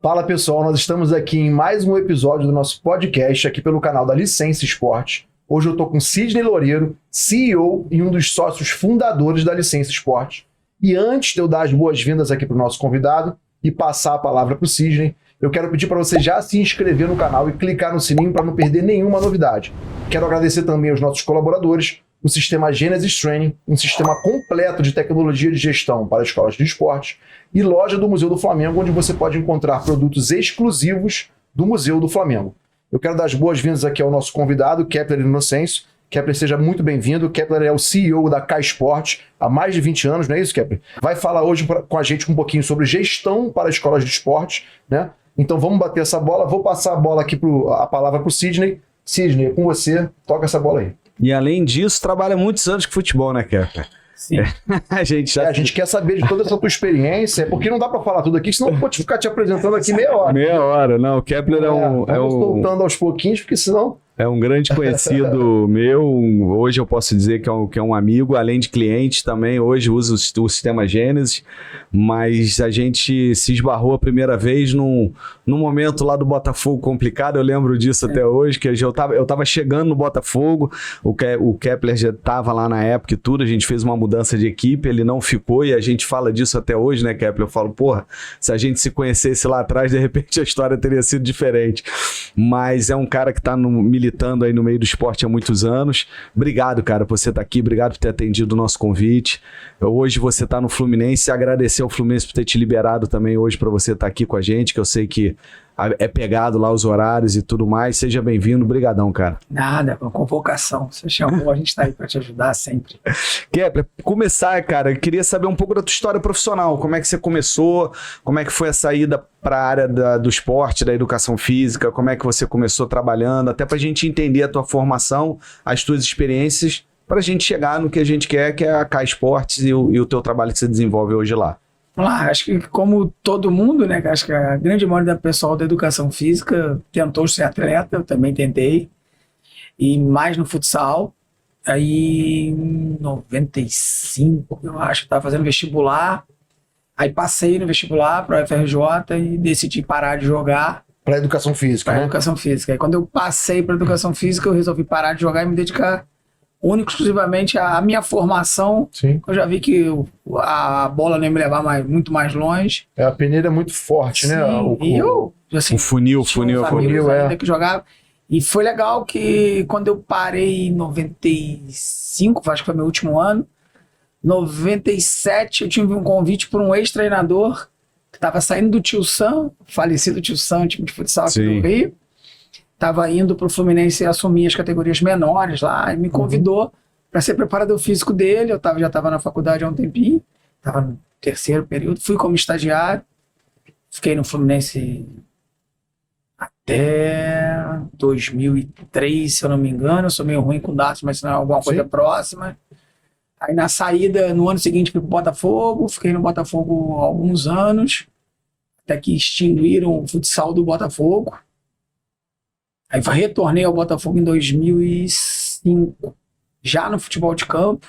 Fala pessoal, nós estamos aqui em mais um episódio do nosso podcast aqui pelo canal da Licença Esporte. Hoje eu estou com Sidney Loureiro, CEO e um dos sócios fundadores da Licença Esporte. E antes de eu dar as boas-vindas aqui para o nosso convidado e passar a palavra para o Sidney, eu quero pedir para você já se inscrever no canal e clicar no sininho para não perder nenhuma novidade. Quero agradecer também aos nossos colaboradores, o sistema Genesis Training, um sistema completo de tecnologia de gestão para escolas de esporte, e loja do Museu do Flamengo, onde você pode encontrar produtos exclusivos do Museu do Flamengo. Eu quero dar as boas-vindas aqui ao nosso convidado, Kepler Inocêncio. Kepler, seja muito bem-vindo. Kepler é o CEO da K Sport há mais de 20 anos, não é isso, Kepler? Vai falar hoje com a gente um pouquinho sobre gestão para escolas de esporte, né? Então vamos bater essa bola. Vou passar a bola aqui, a palavra para o Sidney. Sidney, é com você. Toca essa bola aí. E além disso, trabalha muitos anos com futebol, né, Kepler? Sim. A gente quer saber de toda essa tua experiência, porque não dá para falar tudo aqui, senão eu vou ficar te apresentando aqui meia hora. Meia hora, não. O Kepler Vamos soltando aos pouquinhos, porque senão... É um grande conhecido meu. Hoje eu posso dizer que é um amigo, além de cliente também. Hoje usa o sistema Genesis, mas a gente se esbarrou a primeira vez num momento lá do Botafogo complicado. Eu lembro disso até hoje, que eu tava chegando no Botafogo, o Kepler já estava lá na época e tudo. A gente fez uma mudança de equipe, ele não ficou e a gente fala disso até hoje, né, Kepler? Eu falo, porra, se a gente se conhecesse lá atrás, de repente a história teria sido diferente. Mas é um cara que está militando aí no meio do esporte há muitos anos. Obrigado, cara, por você estar aqui, obrigado por ter atendido o nosso convite. Hoje você está no Fluminense, agradecer ao Fluminense por ter te liberado também hoje para você estar aqui com a gente, que eu sei que é pegado lá os horários e tudo mais. Seja bem-vindo, brigadão, cara. Nada, uma convocação. Você chamou, a gente está aí para te ajudar sempre. Kepler, começar, cara, eu queria saber um pouco da tua história profissional. Como é que você começou? Como é que foi a saída para a área do esporte, da educação física? Como é que você começou trabalhando? Até para a gente entender a tua formação, as tuas experiências, para a gente chegar no que a gente quer, que é a K Sports e o teu trabalho que você desenvolve hoje lá. Vamos lá, acho que como todo mundo, né, acho que a grande maioria do pessoal da educação física tentou ser atleta, eu também tentei, e mais no futsal. Aí em 95, eu acho, estava fazendo vestibular, aí passei no vestibular para a UFRJ e decidi parar de jogar. Para educação física, né? Educação física. Aí quando eu passei para educação física, eu resolvi parar de jogar e me dedicar único exclusivamente à minha formação. Sim. Eu já vi que a bola não ia me levar muito mais longe. A peneira é muito forte, né? E eu, assim, o funil que jogava. E foi legal que quando eu parei em 95, acho que foi meu último ano, 97 eu tive um convite por um ex-treinador que estava saindo do Tio Sam, falecido Tio Sam, time de futsal aqui do Rio. Estava indo para o Fluminense assumir as categorias menores lá, e me convidou para ser preparador físico dele. Eu já estava na faculdade há um tempinho, estava no terceiro período, fui como estagiário, fiquei no Fluminense até 2003, se eu não me engano. Eu sou meio ruim com dados, mas se não é alguma coisa próxima. Aí na saída, no ano seguinte, fui para o Botafogo, fiquei no Botafogo há alguns anos, até que extinguiram o futsal do Botafogo. Aí retornei ao Botafogo em 2005, já no futebol de campo.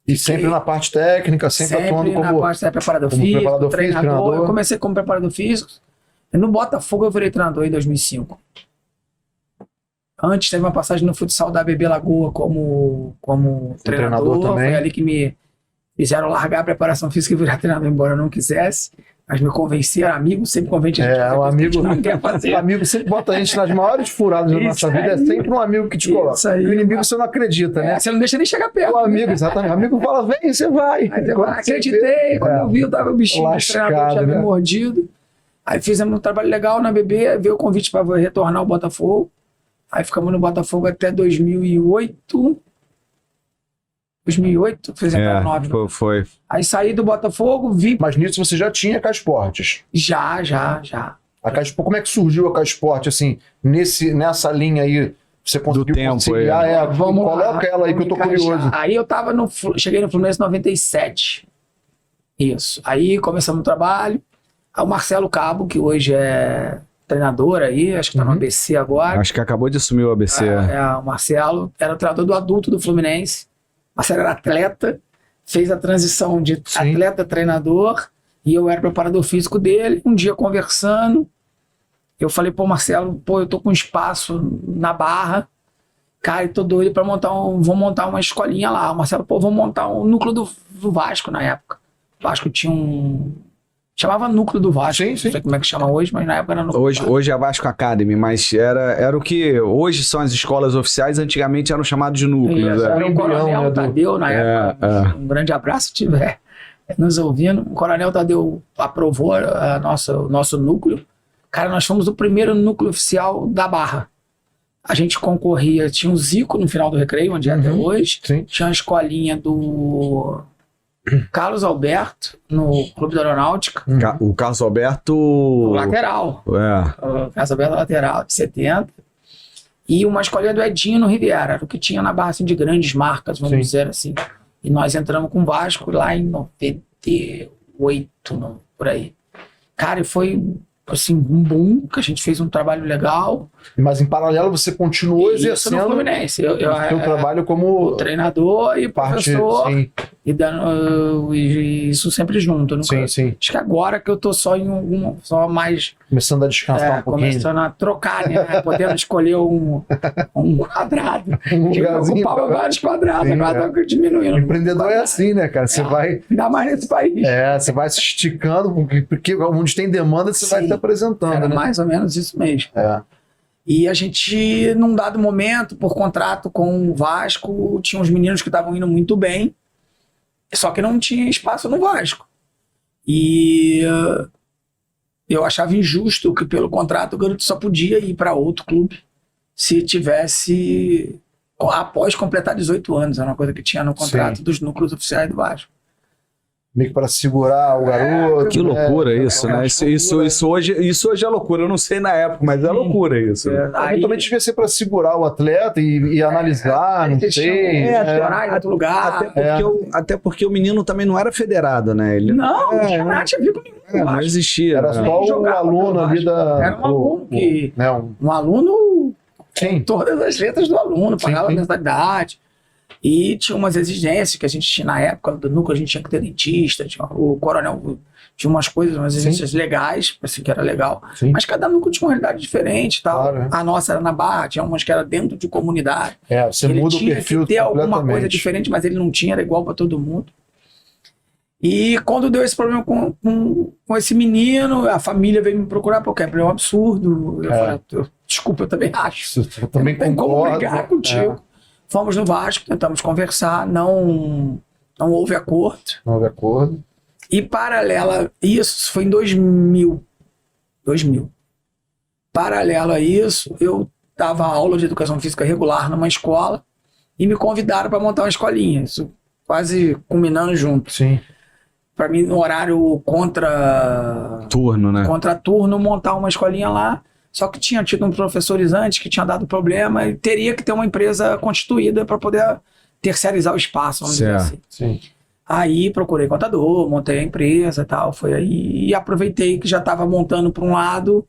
E sempre na parte técnica, sempre atuando como... na parte preparador físico, treinador. Eu comecei como preparador físico. No Botafogo eu virei treinador em 2005. Antes teve uma passagem no futsal da ABB Lagoa como treinador também. Foi ali que me fizeram largar a preparação física e virar treinador, embora eu não quisesse. Mas me convenceram, amigo sempre convence a gente. O amigo sempre bota a gente nas maiores furadas da nossa vida. É sempre um amigo que te coloca. O inimigo você não acredita, né? Você não deixa nem chegar perto. O amigo, exatamente. O amigo fala, vem, você vai. Aí eu acreditei. Quando eu vi, eu tava o bichinho do treinador, já me mordido. Aí fizemos um trabalho legal na BB, veio o convite para retornar ao Botafogo. Aí ficamos no Botafogo até 2008. 2008, fez até 9. Foi. Aí saí do Botafogo, vi... Mas nisso você já tinha K Sports? Já. A K Sports, como é que surgiu a K Sports, assim, nessa linha aí? Você conseguiu conciliar? Coloca ela aí que eu tô curioso. Aí eu cheguei no Fluminense em 97. Isso. Aí começamos o trabalho. Aí o Marcelo Cabo, que hoje é treinador aí, acho que tá no ABC agora. Acho que acabou de assumir o ABC. O Marcelo era o treinador do adulto do Fluminense. Marcelo era atleta, fez a transição de atleta-treinador, e eu era preparador físico dele. Um dia conversando, Eu falei, pô, Marcelo, pô, eu tô com espaço na Barra, cara, eu tô doido pra vou montar uma escolinha lá. O Marcelo, pô, vamos montar um núcleo do Vasco na época. O Vasco tinha chamava Núcleo do Vasco, Sim, não sim. sei como é que chama hoje, mas na época era Núcleo do Vasco. Hoje é a Vasco Academy, mas era o que hoje são as escolas oficiais, antigamente eram chamados de núcleos. Isso, né? era o Coronel Tadeu, na época. Um grande abraço se tiver nos ouvindo. O Coronel Tadeu aprovou o nosso núcleo. Cara, nós fomos o primeiro núcleo oficial da Barra. A gente concorria, tinha o Zico no final do recreio, onde é até hoje. Sim. Tinha a escolinha do Carlos Alberto, no Clube da Aeronáutica. O Carlos Alberto... O lateral. O Carlos Alberto lateral, de 70. E uma escolinha do Edinho no Riviera, era o que tinha na Barra, assim, de grandes marcas, vamos dizer assim. E nós entramos com o Vasco lá em 98, por aí. Cara, e foi, assim, um boom, que a gente fez um trabalho legal. Mas em paralelo você continuou Isso no exercendo Fluminense. o seu trabalho como o treinador e parte... professor. Sim, E dando isso sempre junto. Nunca, sim. acho que agora que eu tô só em só mais Começando a descansar um pouquinho. começando a trocar, né? Podendo escolher um quadrado. Um Que eu lugarzinho. ocupava vários quadrados, Sim, agora tá diminuindo. O empreendedor é assim, né, cara? Você vai... Ainda mais nesse país. Você vai se esticando, porque onde tem demanda você vai Sim. se apresentando, Era né? mais ou menos isso mesmo. É. E a gente, num dado momento, por contrato com o Vasco, tinha uns meninos que estavam indo muito bem, só que não tinha espaço no Vasco. E eu achava injusto que, pelo contrato, o garoto só podia ir para outro clube se tivesse, após completar 18 anos. Era uma coisa que tinha no contrato dos núcleos oficiais do Vasco. Meio que para segurar o garoto. Que loucura isso, né? Isso hoje é loucura. Eu não sei na época, mas é loucura isso. Eventualmente devia ser para segurar o atleta e analisar, não sei. Espionar em outro lugar. Até porque o menino também não era federado, né? Ele Não tinha nada a ver com nenhum. não existia. Era só o jogava aluno pelo ali da... Era um aluno que... né, Um aluno Sim. todas as letras do aluno, Sim, pagava sim. mensalidade. E tinha umas exigências que a gente tinha na época do núcleo, a gente tinha que ter dentista, o coronel tinha umas coisas, umas exigências legais, assim, que era legal. Sim. Mas cada núcleo tinha uma realidade diferente e tal. Claro, é. A nossa era na Barra, tinha umas que era dentro de comunidade. Você Ele muda o tinha perfil que ter alguma coisa completamente. diferente, mas ele não tinha, era igual para todo mundo. E quando deu esse problema com esse menino, a família veio me procurar, porque é um absurdo. Eu falei, desculpa, eu também acho. Eu também Não tem como concordo. brigar contigo. Fomos no Vasco, tentamos conversar, não houve acordo. Não houve acordo. E paralela, isso foi em 2000. Paralelo a isso, eu dava aula de educação física regular numa escola e me convidaram para montar uma escolinha. Isso quase culminando junto. Sim. Para mim, no horário contra Turno, né? turno, montar uma escolinha lá. Só que tinha tido uns professores antes que tinha dado problema e teria que ter uma empresa constituída para poder terceirizar o espaço, vamos dizer assim. Sim. Aí procurei contador, montei a empresa e tal. Foi aí e aproveitei que já estava montando para um lado.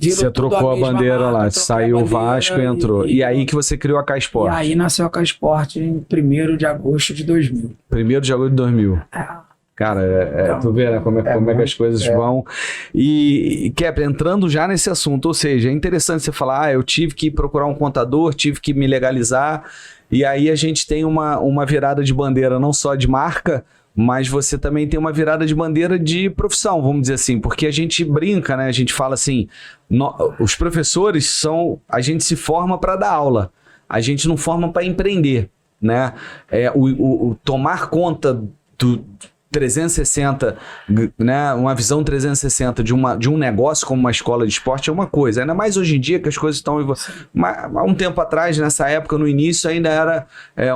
Você trocou a bandeira marca, lá, troquei saiu a o Vasco e entrou. E aí que você criou a K E Sport. aí nasceu a K Sport em 1º de agosto de 2000. 1º de agosto de 2000. Cara, tu vê, né, como é que as coisas vão. E Kepler, entrando já nesse assunto, ou seja, é interessante você falar, eu tive que procurar um contador, tive que me legalizar, e aí a gente tem uma virada de bandeira não só de marca, mas você também tem uma virada de bandeira de profissão, vamos dizer assim, porque a gente brinca, né, a gente fala assim, os professores a gente se forma para dar aula, a gente não forma para empreender, né, o tomar conta do 360, né, uma visão 360 de um negócio como uma escola de esporte é uma coisa, ainda mais hoje em dia que as coisas estão... Há um tempo atrás, nessa época, no início, ainda era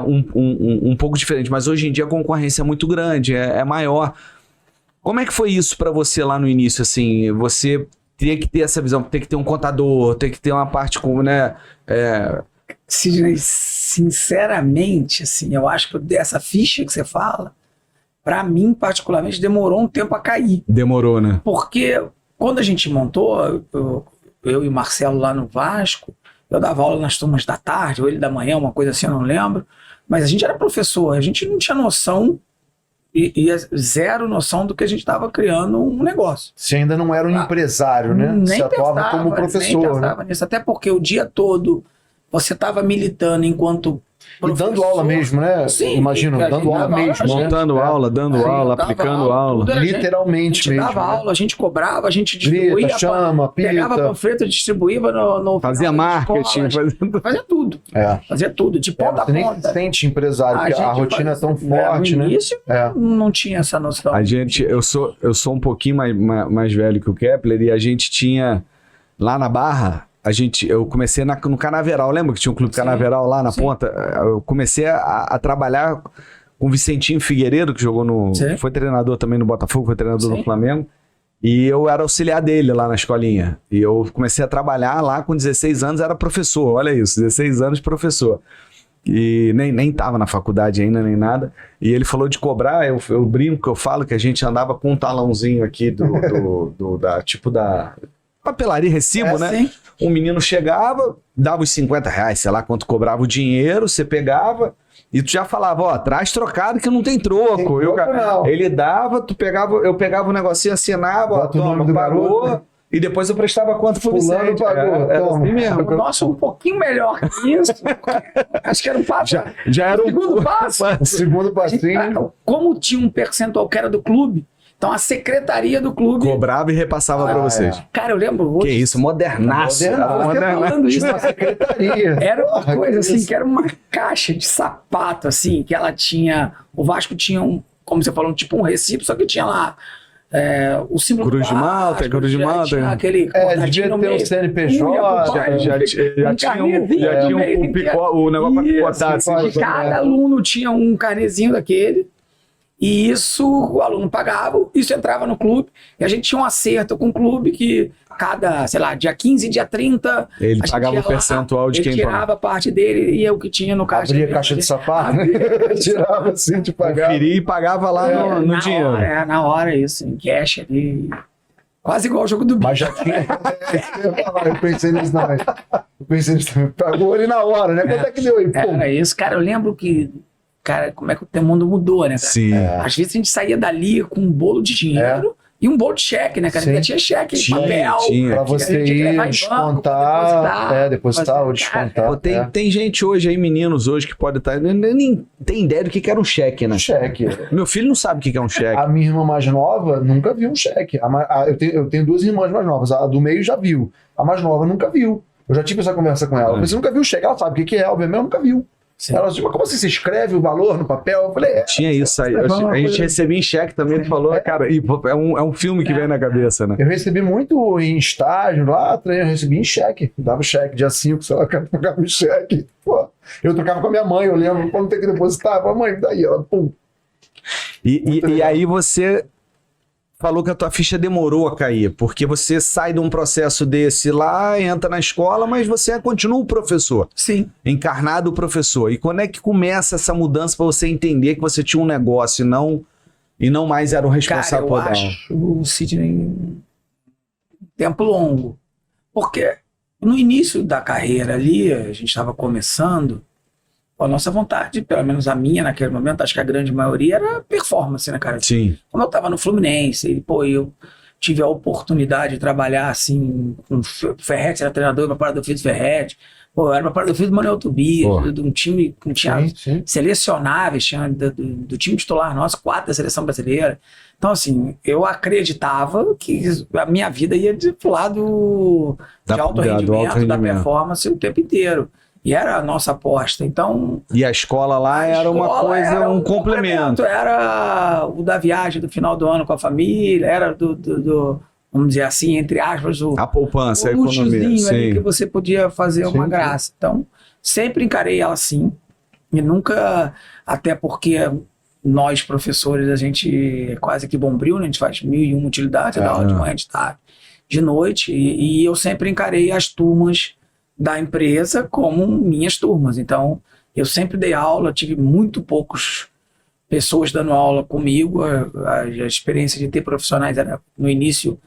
um pouco diferente, mas hoje em dia a concorrência é muito grande, é maior. Como é que foi isso para você lá no início? Assim, você teria que ter essa visão, ter que ter um contador, ter que ter uma parte como, né... Sidney, sinceramente, assim, eu acho que essa ficha que você fala, para mim, particularmente, demorou um tempo a cair. Demorou, né? Porque quando a gente montou, eu e o Marcelo lá no Vasco, eu dava aula nas turmas da tarde, ou ele da manhã, uma coisa assim, eu não lembro. Mas a gente era professor, a gente não tinha noção e zero noção do que a gente estava criando um negócio. Você ainda não era um empresário, né? Nem Você atuava como nem professor, né? pensava nisso, até porque o dia todo você estava militando enquanto E dando aula mesmo, né? Sim, Imagino, que a dando gente aula dava aula, mesmo, a né? gente- Dando aula, dava aplicando aula. tudo era a gente Literalmente mesmo. dava né? aula, a gente cobrava, a gente distribuía, Grita, chama, pegava pita. panfleto, distribuía no Fazia final da marketing, escola, fazia tudo. É. Fazia tudo, de ponta a Você nem se ponta. sente empresário, porque a gente rotina é tão fazia- forte, no né? início, É. não tinha essa noção. Eu sou um pouquinho mais velho que o Kepler e a gente tinha lá na Barra, eu comecei no Canaveral, lembra que tinha um clube Sim. Canaveral lá na Sim. ponta? Eu comecei a trabalhar com o Vicentinho Figueiredo, que jogou Sim. foi treinador também no Botafogo, foi treinador Sim. no Flamengo. E eu era auxiliar dele lá na escolinha. E eu comecei a trabalhar lá com 16 anos, era professor, olha isso, 16 anos professor. E nem tava na faculdade ainda, nem nada. E ele falou de cobrar, eu brinco, eu falo que a gente andava com um talãozinho aqui da papelaria, recibo, né? Sim. Um menino chegava, dava os 50 reais, sei lá quanto cobrava o dinheiro, você pegava e tu já falava, ó, traz trocado que não tem troco. Tem troco, não. Ele dava, eu pegava o negocinho, assinava, ó, Bota o nome toma, do pagou, garoto, né? e depois eu prestava quanto pro Fulano Vicente. pagou, Era toma. assim mesmo. O nosso um pouquinho melhor que isso. Acho que era um passo. Já era um Segundo passo. Segundo A gente- passinho. como tinha um percentual que era do clube, então a secretaria do clube. Cobrava e repassava pra vocês. Cara, eu lembro Que hoje. isso, modernaço. Modernaço. Era Falando isso, Na secretaria. era uma Porra, coisa que assim, isso. que era uma caixa de sapato, assim, que ela tinha. O Vasco tinha como você falou, tipo um recibo, só que tinha lá o símbolo Cruz do de Malta, Vasco, Cruz de já Malta. tinha aquele Devia quadradinho no ter o meio. CNPJ. Unha pro pai, Já tinha o negócio pra Isso, picotar. Assim, pode- que cada aluno tinha um carnezinho daquele, e isso o aluno pagava, isso entrava no clube, e a gente tinha um acerto com o clube que cada, sei lá, dia 15, dia 30, Ele a gente pagava ia o percentual de ele quem tirava a parte dele e é o que tinha no caixa. Abria a caixa de sapato, Abria. tirava assim de pagar. conferia e pagava lá no na dinheiro. hora, na hora isso, em cash ali. Quase igual o jogo do Mas já tinha. Eu pensei nisso também. Eu pensei nisso também. Pagou ali na hora, né? Quanto é que deu aí? Pô, Era isso, cara. Eu lembro que, cara, como é que o mundo mudou, né, cara? Sim. Às vezes a gente saía dali com um bolo de dinheiro e um bolo de cheque, né, cara? Sim. Ainda tinha cheque, Tinha, papel. tinha. pra que a você gente tinha que levar ir em banco, descontar, depositar ou fazer- descontar. Pô, tem gente hoje aí, meninos hoje, que pode estar. Nem tem ideia do que era um cheque, né? Cheque. Meu filho não sabe o que é um cheque. A minha irmã mais nova nunca viu um cheque. Eu tenho duas irmãs mais novas. A do meio já viu. A mais nova nunca viu. Eu já tive essa conversa com ela. Eu falei, você nunca viu o cheque? Ela sabe o que é, obviamente, ela nunca viu. Sim. Ela disse, mas como assim? Você escreve o valor no papel? Eu falei, Tinha isso aí. É uma A gente coisa- recebia em cheque também, tu falou, cara, e é um filme que vem na cabeça, né? Eu recebi muito em estágio lá, eu recebi em cheque. Dava o cheque, dia 5, sei lá, eu trocava o cheque. Pô, eu trocava com a minha mãe, eu lembro, quando tem que depositar, eu falei, mãe, daí ela, pum. E aí você falou que a tua ficha demorou a cair, porque você sai de um processo desse lá, entra na escola, mas você continua o professor, Sim. encarnado o professor. E quando é que começa essa mudança para você entender que você tinha um negócio e não mais era o Cara, responsável eu por dar? acho o Sidney um tempo longo. Porque no início da carreira ali, a gente estava começando, a nossa vontade, pelo menos a minha naquele momento, acho que a grande maioria era performance, né, cara? Sim. Quando eu estava no Fluminense, e, pô, eu tive a oportunidade de trabalhar assim com o Ferretti, era treinador, meu pai do filho do Ferretti. Pô, eu era meu pai do filho do Manuel Tobias, de um time que tinha Sim. selecionáveis, tinha do time titular nosso, 4 da seleção brasileira. Então, assim, eu acreditava que a minha vida ia pro lado de alto rendimento, da performance o tempo inteiro. E era a nossa aposta. Então, E a escola lá era uma escola coisa, era um complemento. Era o da viagem do final do ano com a família, era vamos dizer assim, entre aspas, A poupança, a o economia. luxozinho ali que Sim. você podia fazer uma Sim. graça. Então, sempre encarei ela assim. E nunca, até porque nós, professores, a gente é quase que bombril, né? A gente faz 1001 utilidades, dá aula de manhã, de tarde, de noite. E eu sempre encarei as turmas da empresa como minhas turmas. Então, eu sempre dei aula, tive muito poucos pessoas dando aula comigo. A experiência de ter profissionais era, no início,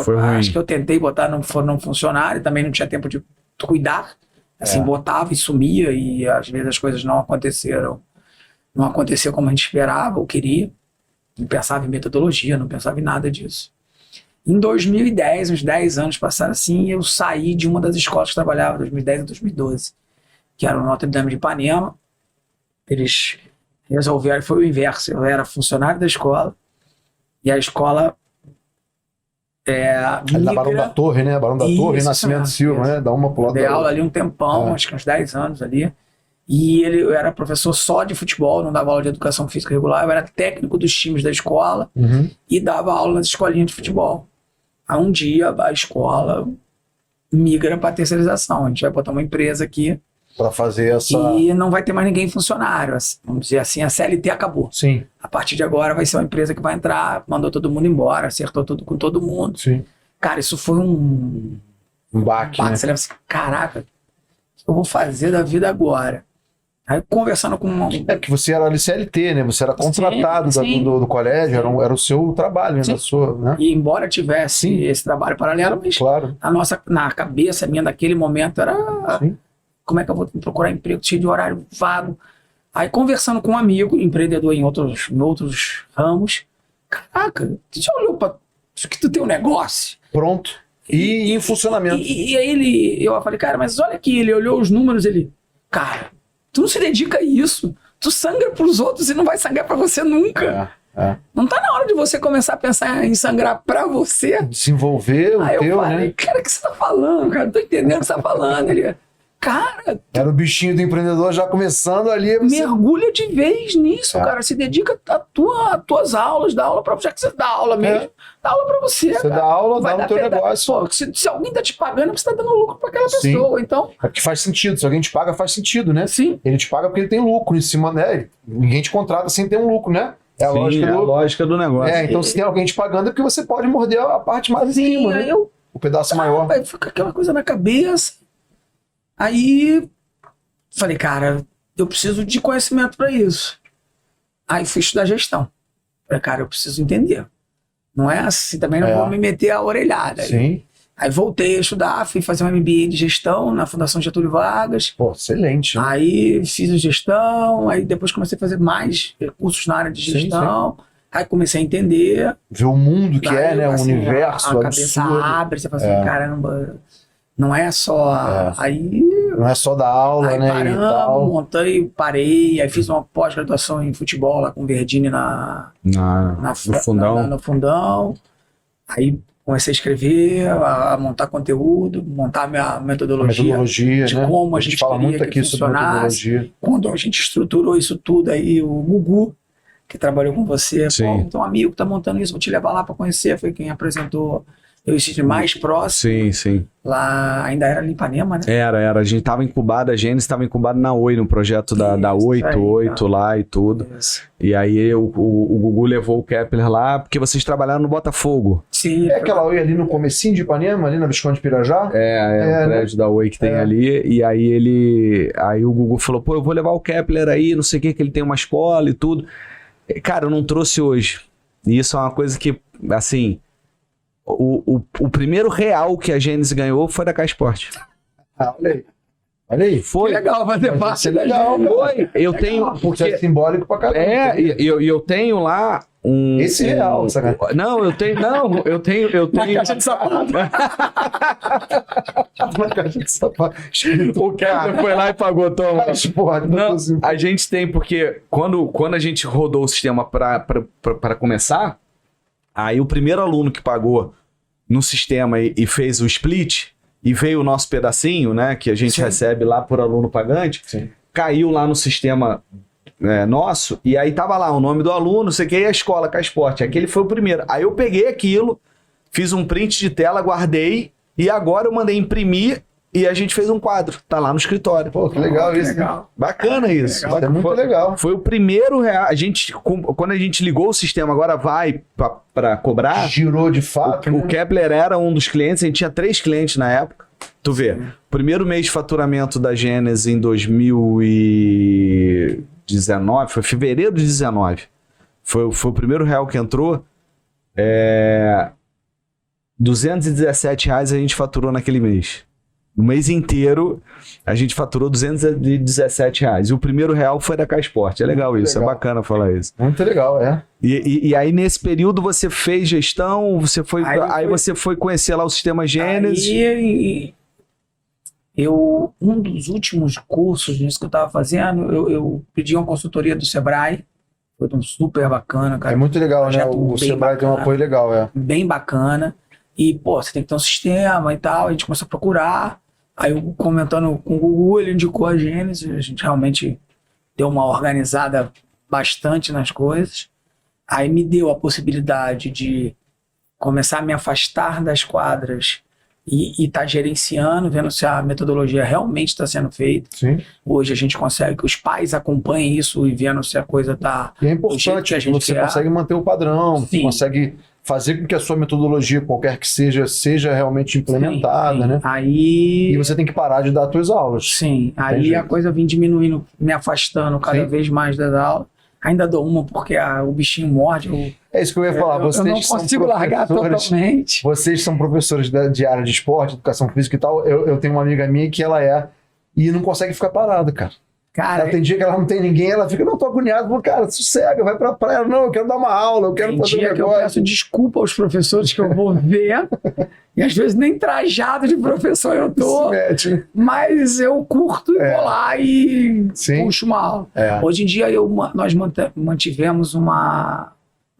Foi ruim. acho que eu tentei botar não funcionar, e também não tinha tempo de cuidar. Assim, botava e sumia, e às vezes as coisas não aconteceram. Não aconteceu como a gente esperava ou queria. Não pensava em metodologia, não pensava em nada disso. Em 2010, uns 10 anos passaram assim, eu saí de uma das escolas que trabalhava, 2010 a 2012, que era o Notre Dame de Ipanema. Eles resolveram, foi o inverso, eu era funcionário da escola, e a escola Ali na Barão da Torre, né? Barão da Torre, Isso, Nascimento isso. Silva, né? Dá uma pro lado Dei da aula outra. ali um tempão, acho que uns 10 anos ali. E eu era professor só de futebol, não dava aula de educação física regular, eu era técnico dos times da escola Uhum. e dava aula nas escolinhas de futebol. Aí um dia a escola migra para terceirização, a gente vai botar uma empresa aqui Pra fazer essa... e não vai ter mais ninguém funcionário. Vamos dizer assim, a CLT acabou. Sim, A partir de agora vai ser uma empresa que vai entrar, mandou todo mundo embora, acertou tudo com todo mundo. sim. Cara, isso foi um Um baque, né? Você leva assim, caraca, o que eu vou fazer da vida agora? Aí conversando com É porque você era ali CLT, né? Você era contratado Sim. do colégio, era o seu trabalho, né? Sim. Da sua, né? E embora tivesse Sim. esse trabalho paralelo, mas Claro. na cabeça minha naquele momento era Sim. como é que eu vou procurar emprego cheio de horário vago. Aí conversando com um amigo, empreendedor em outros ramos, caraca, tu já olhou para isso que tu tem um negócio? Pronto. E em funcionamento. E aí eu falei, cara, mas olha aqui, ele olhou os números, cara, tu não se dedica a isso, tu sangra pros outros e não vai sangrar pra você nunca. Não tá na hora de você começar a pensar em sangrar pra você? Desenvolver o Aí eu teu, falei, né? cara, o que você tá falando, cara? Não tô entendendo o que você tá falando. Ele, cara, Era o bichinho do empreendedor já começando ali. Você... mergulha de vez nisso, cara. Se dedica às tuas aulas, dá aula pra você, já que você dá aula mesmo. Dá aula pra você, Você cara. dá aula, Vai dá no dar teu peda- negócio. Pô, se alguém tá te pagando, você tá dando lucro pra aquela Sim. pessoa. Então, É porque faz sentido. Se alguém te paga, faz sentido, né? sim. Ele te paga porque ele tem lucro em cima, né? Ninguém te contrata sem ter um lucro, né? É a Sim, lógica é a do... lógica do negócio. Então se tem alguém te pagando é porque você pode morder a parte mais em cima, Aí né? eu O pedaço maior. Aí fica aquela coisa na cabeça. Aí falei, cara, eu preciso de conhecimento para isso. Aí fui estudar gestão. Falei, cara, eu preciso entender. Não é assim, também não vou me meter a orelhada. Sim. Aí voltei a estudar, fui fazer um MBA de gestão na Fundação Getúlio Vargas. Pô, excelente. Né? Aí fiz a gestão, aí depois comecei a fazer mais cursos na área de Sim, gestão. Aí comecei a entender. Ver o mundo que Daí, é, né? O assim, universo a cabeça absurdo. abre, você fala assim, caramba, não é só... Aí Não é só da aula, aí né? paramos, E tal. parei, aí fiz uma pós-graduação em futebol lá com o Verdini No fundão. no fundão. Aí comecei a escrever, a montar conteúdo, montar a minha A metodologia. metodologia, de né? como a a gente gente fala queria muito que aqui sobre funcionasse. metodologia. Quando a gente estruturou isso tudo aí, o Gugu, que trabalhou com você, Sim. pô, tem um amigo que tá montando isso, vou te levar lá para conhecer, foi quem apresentou eu estive mais próximo, Sim, sim. lá ainda era ali em Ipanema, né? Era. A gente tava incubado, a Gênesis tava incubado na Oi, no projeto da Isso, 8 aí, lá e tudo. Isso. E aí o Gugu levou o Kepler lá, porque vocês trabalharam no Botafogo. Sim, É aquela Oi ali no comecinho de Ipanema, ali na Visconde Pirajá? O né? prédio da Oi que tem ali. E aí o Gugu falou, pô, eu vou levar o Kepler aí, não sei o que ele tem uma escola e tudo. Cara, eu não trouxe hoje. E isso é uma coisa que, assim, o primeiro real que a Gênesis ganhou foi da K Sport. Olha aí. Olha aí. Foi. Que legal fazer Mas parte isso é legal, da cara. Foi. Eu tenho, Isso é porque... simbólico pra caramba. eu tenho lá um... Esse real, sabe? Não, eu tenho... Na caixa de sapato. Uma caixa de sapato. Escrito, O Kepler foi lá e pagou, toma. Esporte. Não, a gente tem, porque quando a gente rodou o sistema para começar, aí o primeiro aluno que pagou no sistema e fez o split, e veio o nosso pedacinho, né, que a gente Sim. recebe lá por aluno pagante, Sim. caiu lá no sistema nosso, e aí tava lá o nome do aluno, não sei o que, e a escola com a esporte. Aquele foi o primeiro. Aí eu peguei aquilo, fiz um print de tela, guardei, e agora eu mandei imprimir, e a gente fez um quadro. Tá lá no escritório. Pô, que legal isso. Legal. Bacana isso. Isso é muito legal. Foi o primeiro real. Quando a gente ligou o sistema, agora vai para cobrar. Girou de fato. O né? Kepler era um dos clientes, a gente tinha 3 clientes na época. Tu vê, primeiro mês de faturamento da Gênesis em 2019, foi fevereiro de 19. Foi o primeiro real que entrou. R$217 a gente faturou naquele mês. No mês inteiro, a gente faturou R$217. E o primeiro real foi da K-Sport. É legal isso, legal. é bacana falar isso. Muito legal, é. E aí, nesse período, você fez gestão, aí você foi conhecer lá o sistema Gênesis. Aí, um dos últimos cursos nisso que eu estava fazendo, eu pedi uma consultoria do Sebrae. Foi super bacana, cara. É muito legal, né? Projeto O bem Sebrae tem um bacana. apoio legal, é. Bem bacana. E, pô, você tem que ter um sistema e tal. A gente começou a procurar. Aí, eu comentando com o Gugu, ele indicou a Gênesis. A gente realmente deu uma organizada bastante nas coisas. Aí me deu a possibilidade de começar a me afastar das quadras e tá gerenciando, vendo se a metodologia realmente está sendo feita. Sim. Hoje a gente consegue que os pais acompanhem isso e vendo se a coisa tá... E é do jeito importante que a que gente você quer. consegue manter o padrão, você Sim. consegue fazer com que a sua metodologia, qualquer que seja realmente implementada, Sim. né? Aí... E você tem que parar de dar as suas aulas. Sim, aí jeito. a coisa vem diminuindo, me afastando cada Sim. vez mais das aulas. Ainda dou uma porque o bichinho morde. É isso que eu ia falar. Eu Vocês não são consigo largar professores- totalmente. Vocês são professores de área de esporte, educação física e tal. Eu tenho uma amiga minha que ela é e não consegue ficar parada, cara. Cara, Ela tem dia que ela não tem ninguém, ela fica, não, tô agoniado. Falo, cara, sossega, vai pra praia. Não, eu quero dar uma aula, eu quero tem fazer um dia que eu negócio. peço desculpa aos professores que eu vou ver. E às vezes nem trajado de professor eu Se tô. mete, né? Mas eu curto e vou lá e Sim. puxo uma aula. É. Hoje em dia nós mantivemos uma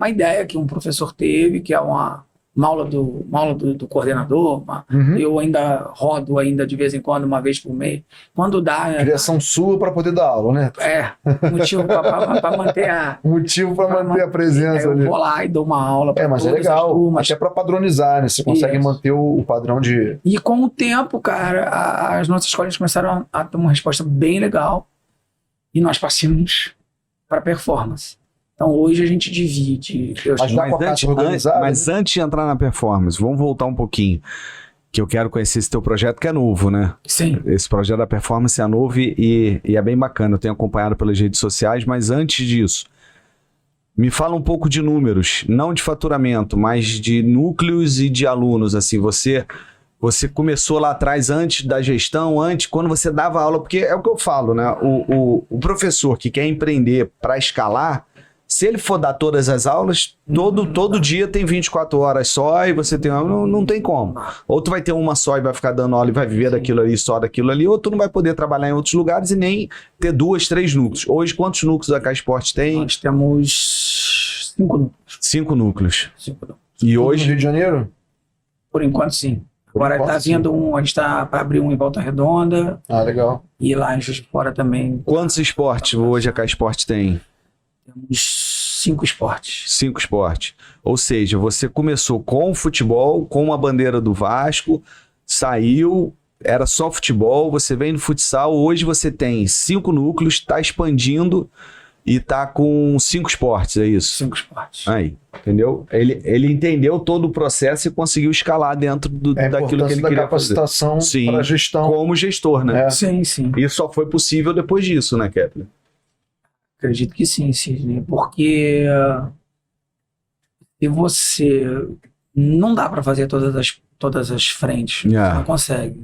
ideia que um professor teve, que é uma aula do coordenador. Uhum. Eu ainda rodo ainda de vez em quando, uma vez por mês. Quando dá, Criação sua para poder dar aula, né? motivo para manter a... Motivo para Pra manter a presença eu ali. vou lá e dou uma aula para Mas é todas as legal, turmas. até para padronizar, né? Você consegue Isso. manter o padrão de... E com o tempo, cara, as nossas escolas começaram a ter uma resposta bem legal e nós passamos para performance. Então hoje a gente divide. Mas dá com a casa organizada? Mas antes de entrar na performance, vamos voltar um pouquinho, que eu quero conhecer esse teu projeto que é novo, né? Sim. Esse projeto da performance é novo e é bem bacana, eu tenho acompanhado pelas redes sociais, mas antes disso, me fala um pouco de números, não de faturamento, mas de núcleos e de alunos, assim, você começou lá atrás, antes da gestão, quando você dava aula, porque é o que eu falo, né? O professor que quer empreender para escalar, se ele for dar todas as aulas, todo dia tem 24 horas só e você tem... Não tem como. Ou tu vai ter uma só e vai ficar dando aula e vai viver daquilo ali, só daquilo ali, ou tu não vai poder trabalhar em outros lugares e nem ter 2, 3 núcleos. Hoje, quantos núcleos a K-Sport tem? Nós temos 5 núcleos. 5 núcleos. 5 núcleos. E Tudo no hoje... Rio de Janeiro? Por enquanto, sim. Agora enquanto, está vindo a gente está para abrir um em Volta Redonda Ah, legal. e lá em Juiz de Fora também Quantos esportes hoje a K-Sport tem? temos 5 esportes. 5 esportes. Ou seja, você começou com o futebol, com a bandeira do Vasco, saiu, era só futebol, você vem no futsal, hoje você tem 5 núcleos, está expandindo e está com 5 esportes, é isso? 5 esportes. Aí, entendeu? Ele entendeu todo o processo e conseguiu escalar dentro É a daquilo que importância ele da queria fazer. capacitação Sim. para gestão. Como gestor, né? É. Sim, sim. Isso só foi possível depois disso, né, Kepler? Acredito que sim, Sidney, porque se você não dá para fazer todas as frentes, você não consegue.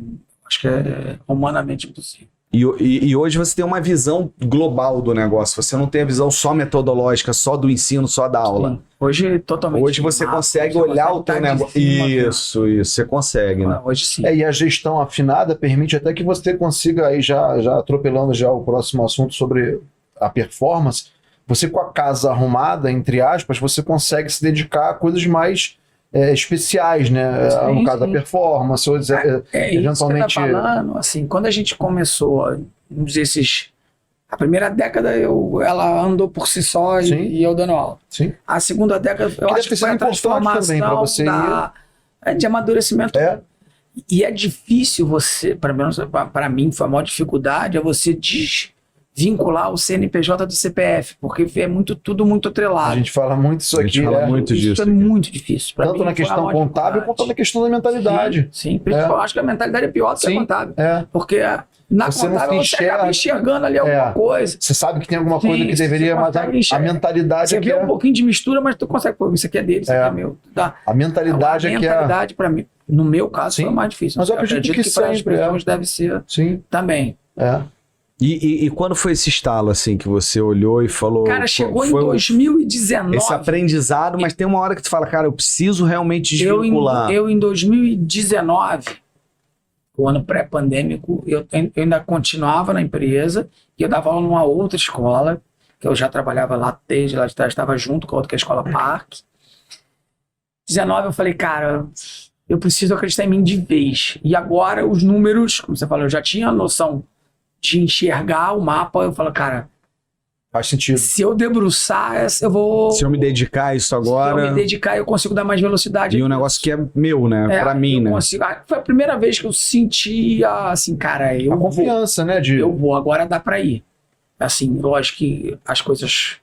Acho que é humanamente impossível. E hoje você tem uma visão global do negócio, você não tem a visão só metodológica, só do ensino, só da aula. Sim. Hoje totalmente. Hoje você consegue olhar o teu negócio. Isso, você consegue, né? Hoje sim. E a gestão afinada permite até que você consiga, aí já atropelando já o próximo assunto sobre a performance, você com a casa arrumada, entre aspas, você consegue se dedicar a coisas mais especiais, né? Sim, no caso da sim. performance, ou Isso que eventualmente... você tá falando, assim, quando a gente começou, vamos dizer, a primeira década ela andou por si só Sim. e eu dando aula. Sim. A segunda década, eu deve acho ter que foi sido a importante transformação também pra você de amadurecimento. É. E é difícil você, pelo menos para mim, foi a maior dificuldade, é você desvincular o CNPJ do CPF, porque é tudo muito A atrelado. gente fala muito isso A gente aqui, fala né? muito Isso disso é aqui. muito difícil. Pra Tanto mim, na foi a questão maior contábil dificuldade. quanto na questão da mentalidade. Sim, eu acho que a mentalidade é pior do que a Sim. contábil. É. Porque na Você não contábil se você acaba enxerga. enxergando ali alguma coisa. Você sabe que tem alguma Sim, coisa que deveria, você mas consegue enxergar. a mentalidade Você é que vê é... um pouquinho de mistura, mas tu consegue, pô, isso aqui é dele, isso aqui é meu. A mentalidade é que é... mentalidade, pra mim, No meu caso, Sim. foi mais difícil. Mas eu acredito que para as sempre, pessoas deve ser Sim, também. E quando foi esse estalo, assim, que você olhou e falou... Cara, chegou em foi 2019. esse aprendizado, mas tem uma hora que tu fala, cara, eu preciso realmente desvincular. Eu em 2019, o ano pré-pandêmico, eu ainda continuava na empresa e eu dava aula numa outra escola, que eu já trabalhava lá desde lá de trás, estava junto com a outra, que é a Escola Parque. 19 eu falei, cara, eu preciso acreditar em mim de vez. E agora os números, como você falou, eu já tinha a noção de enxergar o mapa, eu falo, cara, faz sentido. se eu debruçar, eu vou... Se eu me dedicar a isso agora... Se eu me dedicar, eu consigo dar mais velocidade. E um negócio que é meu, né? Pra mim, né? Foi a primeira vez que eu senti, assim, cara, A confiança, né? eu vou, agora dá pra ir. Assim, lógico que as coisas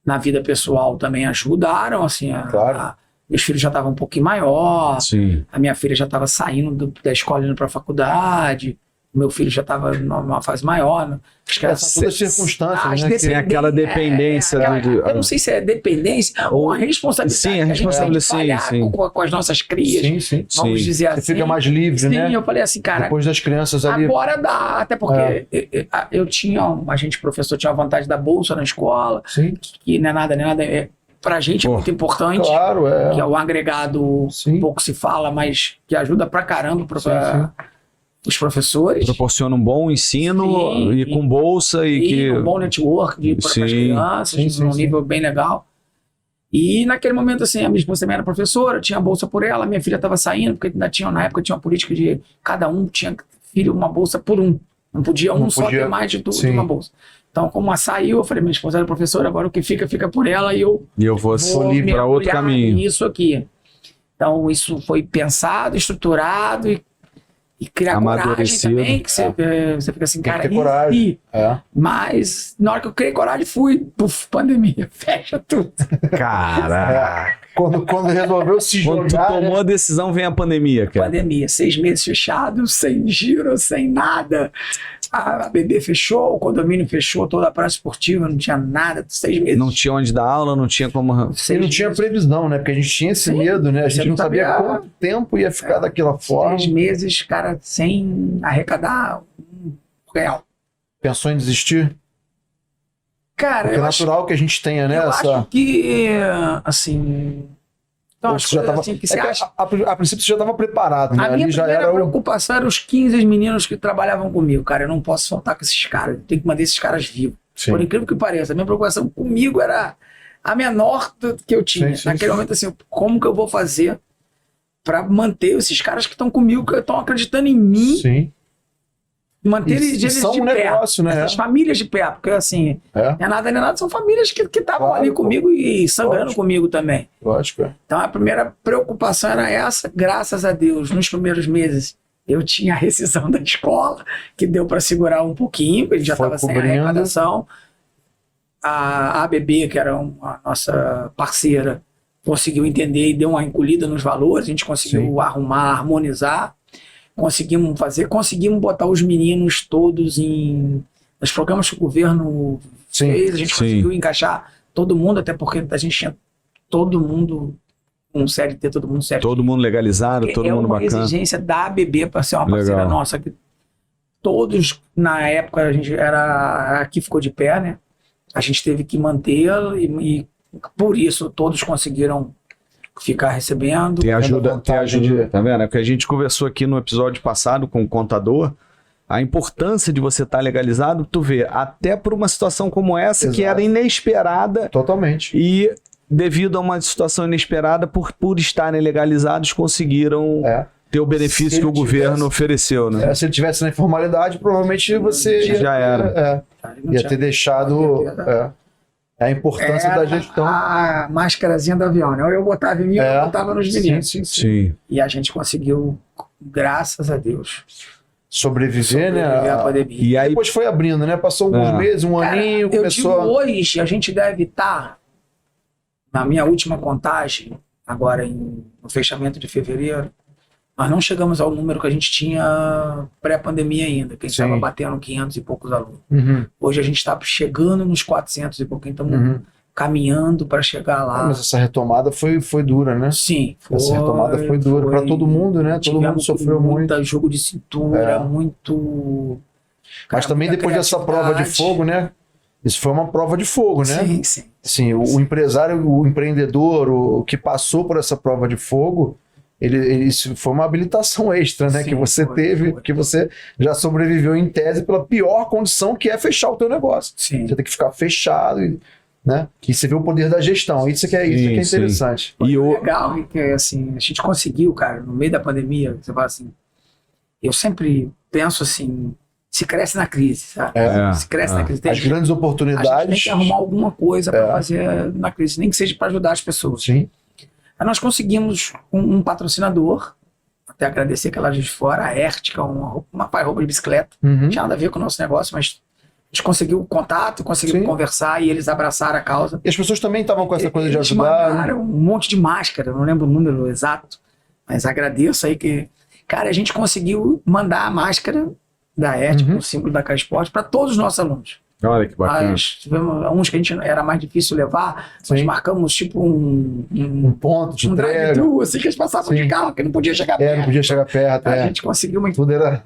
na vida pessoal também ajudaram, assim, Claro. meus filhos já estavam um pouquinho maior, Sim. a minha filha já estava saindo da escola indo pra faculdade, meu filho já estava numa fase maior, né? Acho que São todas as circunstâncias, né? Tem aquela dependência. eu não sei se é dependência ou a responsabilidade. Sim, a responsabilidade, sim. Com as nossas crias. Sim. Vamos Sim. dizer assim. Você fica mais livre, Sim, né? eu falei assim, cara, Depois das crianças ali. agora dá. Até porque eu tinha, a gente, professor, tinha a vantagem da bolsa na escola, Sim, que não é nada, pra gente é muito importante. claro, Que é o agregado, Sim. pouco se fala, mas que ajuda pra caramba os professores. Proporciona um bom ensino Sim, e com bolsa e um bom network para as Sim. crianças, num nível bem legal. E naquele momento, assim, a minha esposa também era professora, tinha bolsa por ela, minha filha estava saindo, porque ainda tinha, na época tinha uma política de cada um tinha filho uma bolsa por um. Não podia só ter mais de uma bolsa. Então, como ela saiu, eu falei, minha esposa era professora, agora o que fica por ela e eu vou me para outro apoiar caminho. nisso aqui. Então, isso foi pensado, estruturado e criar coragem Amadurecido. também, que você fica assim, Tem que cara, ter coragem. mas na hora que eu criei coragem, pandemia, fecha tudo. Caraca. Quando resolveu se Quando tu jogar, tomou a decisão, vem a pandemia, cara. Pandemia, 6 meses fechados, sem giro, sem nada. A BB fechou, o condomínio fechou, toda a praça esportiva, não tinha nada, 6 meses. Não tinha onde dar aula, não tinha como... E não tinha previsão, né? Porque a gente tinha esse medo, né? A gente não sabia quanto tempo ia ficar daquela forma. 6 meses, cara, sem arrecadar R$1. Pensou em desistir? Cara, Porque é natural que a gente tenha, né? eu acho que, assim... Então, Você já tava, assim, que você acha... a princípio você já estava preparado, né? A minha Ali já primeira era preocupação era os 15 meninos que trabalhavam comigo, cara. Eu não posso soltar com esses caras, eu tenho que manter esses caras vivos. Sim. Por incrível que pareça, a minha preocupação comigo era a menor que eu tinha. Sim, Naquele momento, assim, como que eu vou fazer para manter esses caras que estão comigo, que estão acreditando em mim, Sim. manter eles de são um pé. negócio, né? Essas famílias de pé, porque assim, não é nada, são famílias que estavam Claro, ali comigo e sangrando lógico. comigo também. Lógico. Então a primeira preocupação era essa, graças a Deus, nos primeiros meses eu tinha a rescisão da escola, que deu para segurar um pouquinho, porque a gente já estava sem arrecadação. A ABB, que era a nossa parceira, conseguiu entender e deu uma encolhida nos valores, a gente conseguiu arrumar, harmonizar, conseguimos botar os meninos todos nos programas que o governo fez, a gente conseguiu encaixar todo mundo, até porque a gente tinha todo mundo com CLT, todo mundo certo. Todo mundo legalizado, todo mundo bacana. É uma exigência da ABB para ser uma parceira nossa. Que todos, na época, a gente aqui ficou de pé, né? A gente teve que mantê-la e por isso todos conseguiram ficar recebendo. Tem ajuda, tá vendo? É porque a gente conversou aqui no episódio passado com o contador, a importância de você estar legalizado, tu vê, até por uma situação como essa, que era inesperada. Totalmente. E devido a uma situação inesperada, por estarem legalizados, conseguiram ter o benefício que o governo ofereceu, né? Se ele tivesse na informalidade, provavelmente você já era. Ia ter deixado a importância da gestão. A máscarazinha do avião, né? Eu botava em mim, eu botava nos meninos. Sim. E a gente conseguiu, graças a Deus, sobreviver, né? A pandemia. E aí, depois foi abrindo, né? Passou alguns meses, um aninho, começou... Eu digo, hoje a gente deve estar, na minha última contagem, agora no fechamento de fevereiro, nós não chegamos ao número que a gente tinha pré-pandemia ainda, que a gente estava batendo 500 e poucos alunos. Hoje a gente está chegando nos 400 e pouquinho, estamos caminhando para chegar lá. Mas essa retomada foi dura, né? Sim, Essa retomada foi dura para todo mundo, né? Todo mundo tivemos sofreu muito. jogo de cintura, muito... Mas cara, também muita depois dessa prova de criatividade. fogo, né? Isso foi uma prova de fogo, né? Sim, sim. Assim, o empresário, o empreendedor, o que passou por essa prova de fogo, isso foi uma habilitação extra, né? Sim, que você teve, porque você já sobreviveu em tese pela pior condição, que é fechar o teu negócio. Sim. Você tem que ficar fechado, né? E você vê o poder da gestão. Isso que é Sim. interessante. E o... Legal, que assim, a gente conseguiu, cara, no meio da pandemia, você fala assim, eu sempre penso assim, se cresce na crise, sabe? Se cresce na crise. As grandes A gente tem oportunidades. que arrumar alguma coisa para fazer na crise, nem que seja para ajudar as pessoas. Sim. Aí nós conseguimos um patrocinador, até agradecer aquela de fora, a Ertica, uma roupa de bicicleta, Uhum. não tinha nada a ver com o nosso negócio, mas a gente conseguiu o contato, conseguiu Sim. conversar e eles abraçaram a causa. E as pessoas também estavam com essa coisa de Eles ajudar. mandaram um monte de máscara, não lembro o número exato, mas agradeço aí que... Cara, a gente conseguiu mandar a máscara da Ertica, o símbolo da K-Sport, para todos os nossos alunos. Olha que bacana. Nós tivemos uns que a gente era mais difícil levar, nós Sim. marcamos tipo Um ponto de entrega. drive-thru, assim, que eles passavam de carro, que não podia chegar perto. Não podia chegar perto. A gente conseguiu uma... Tudo era.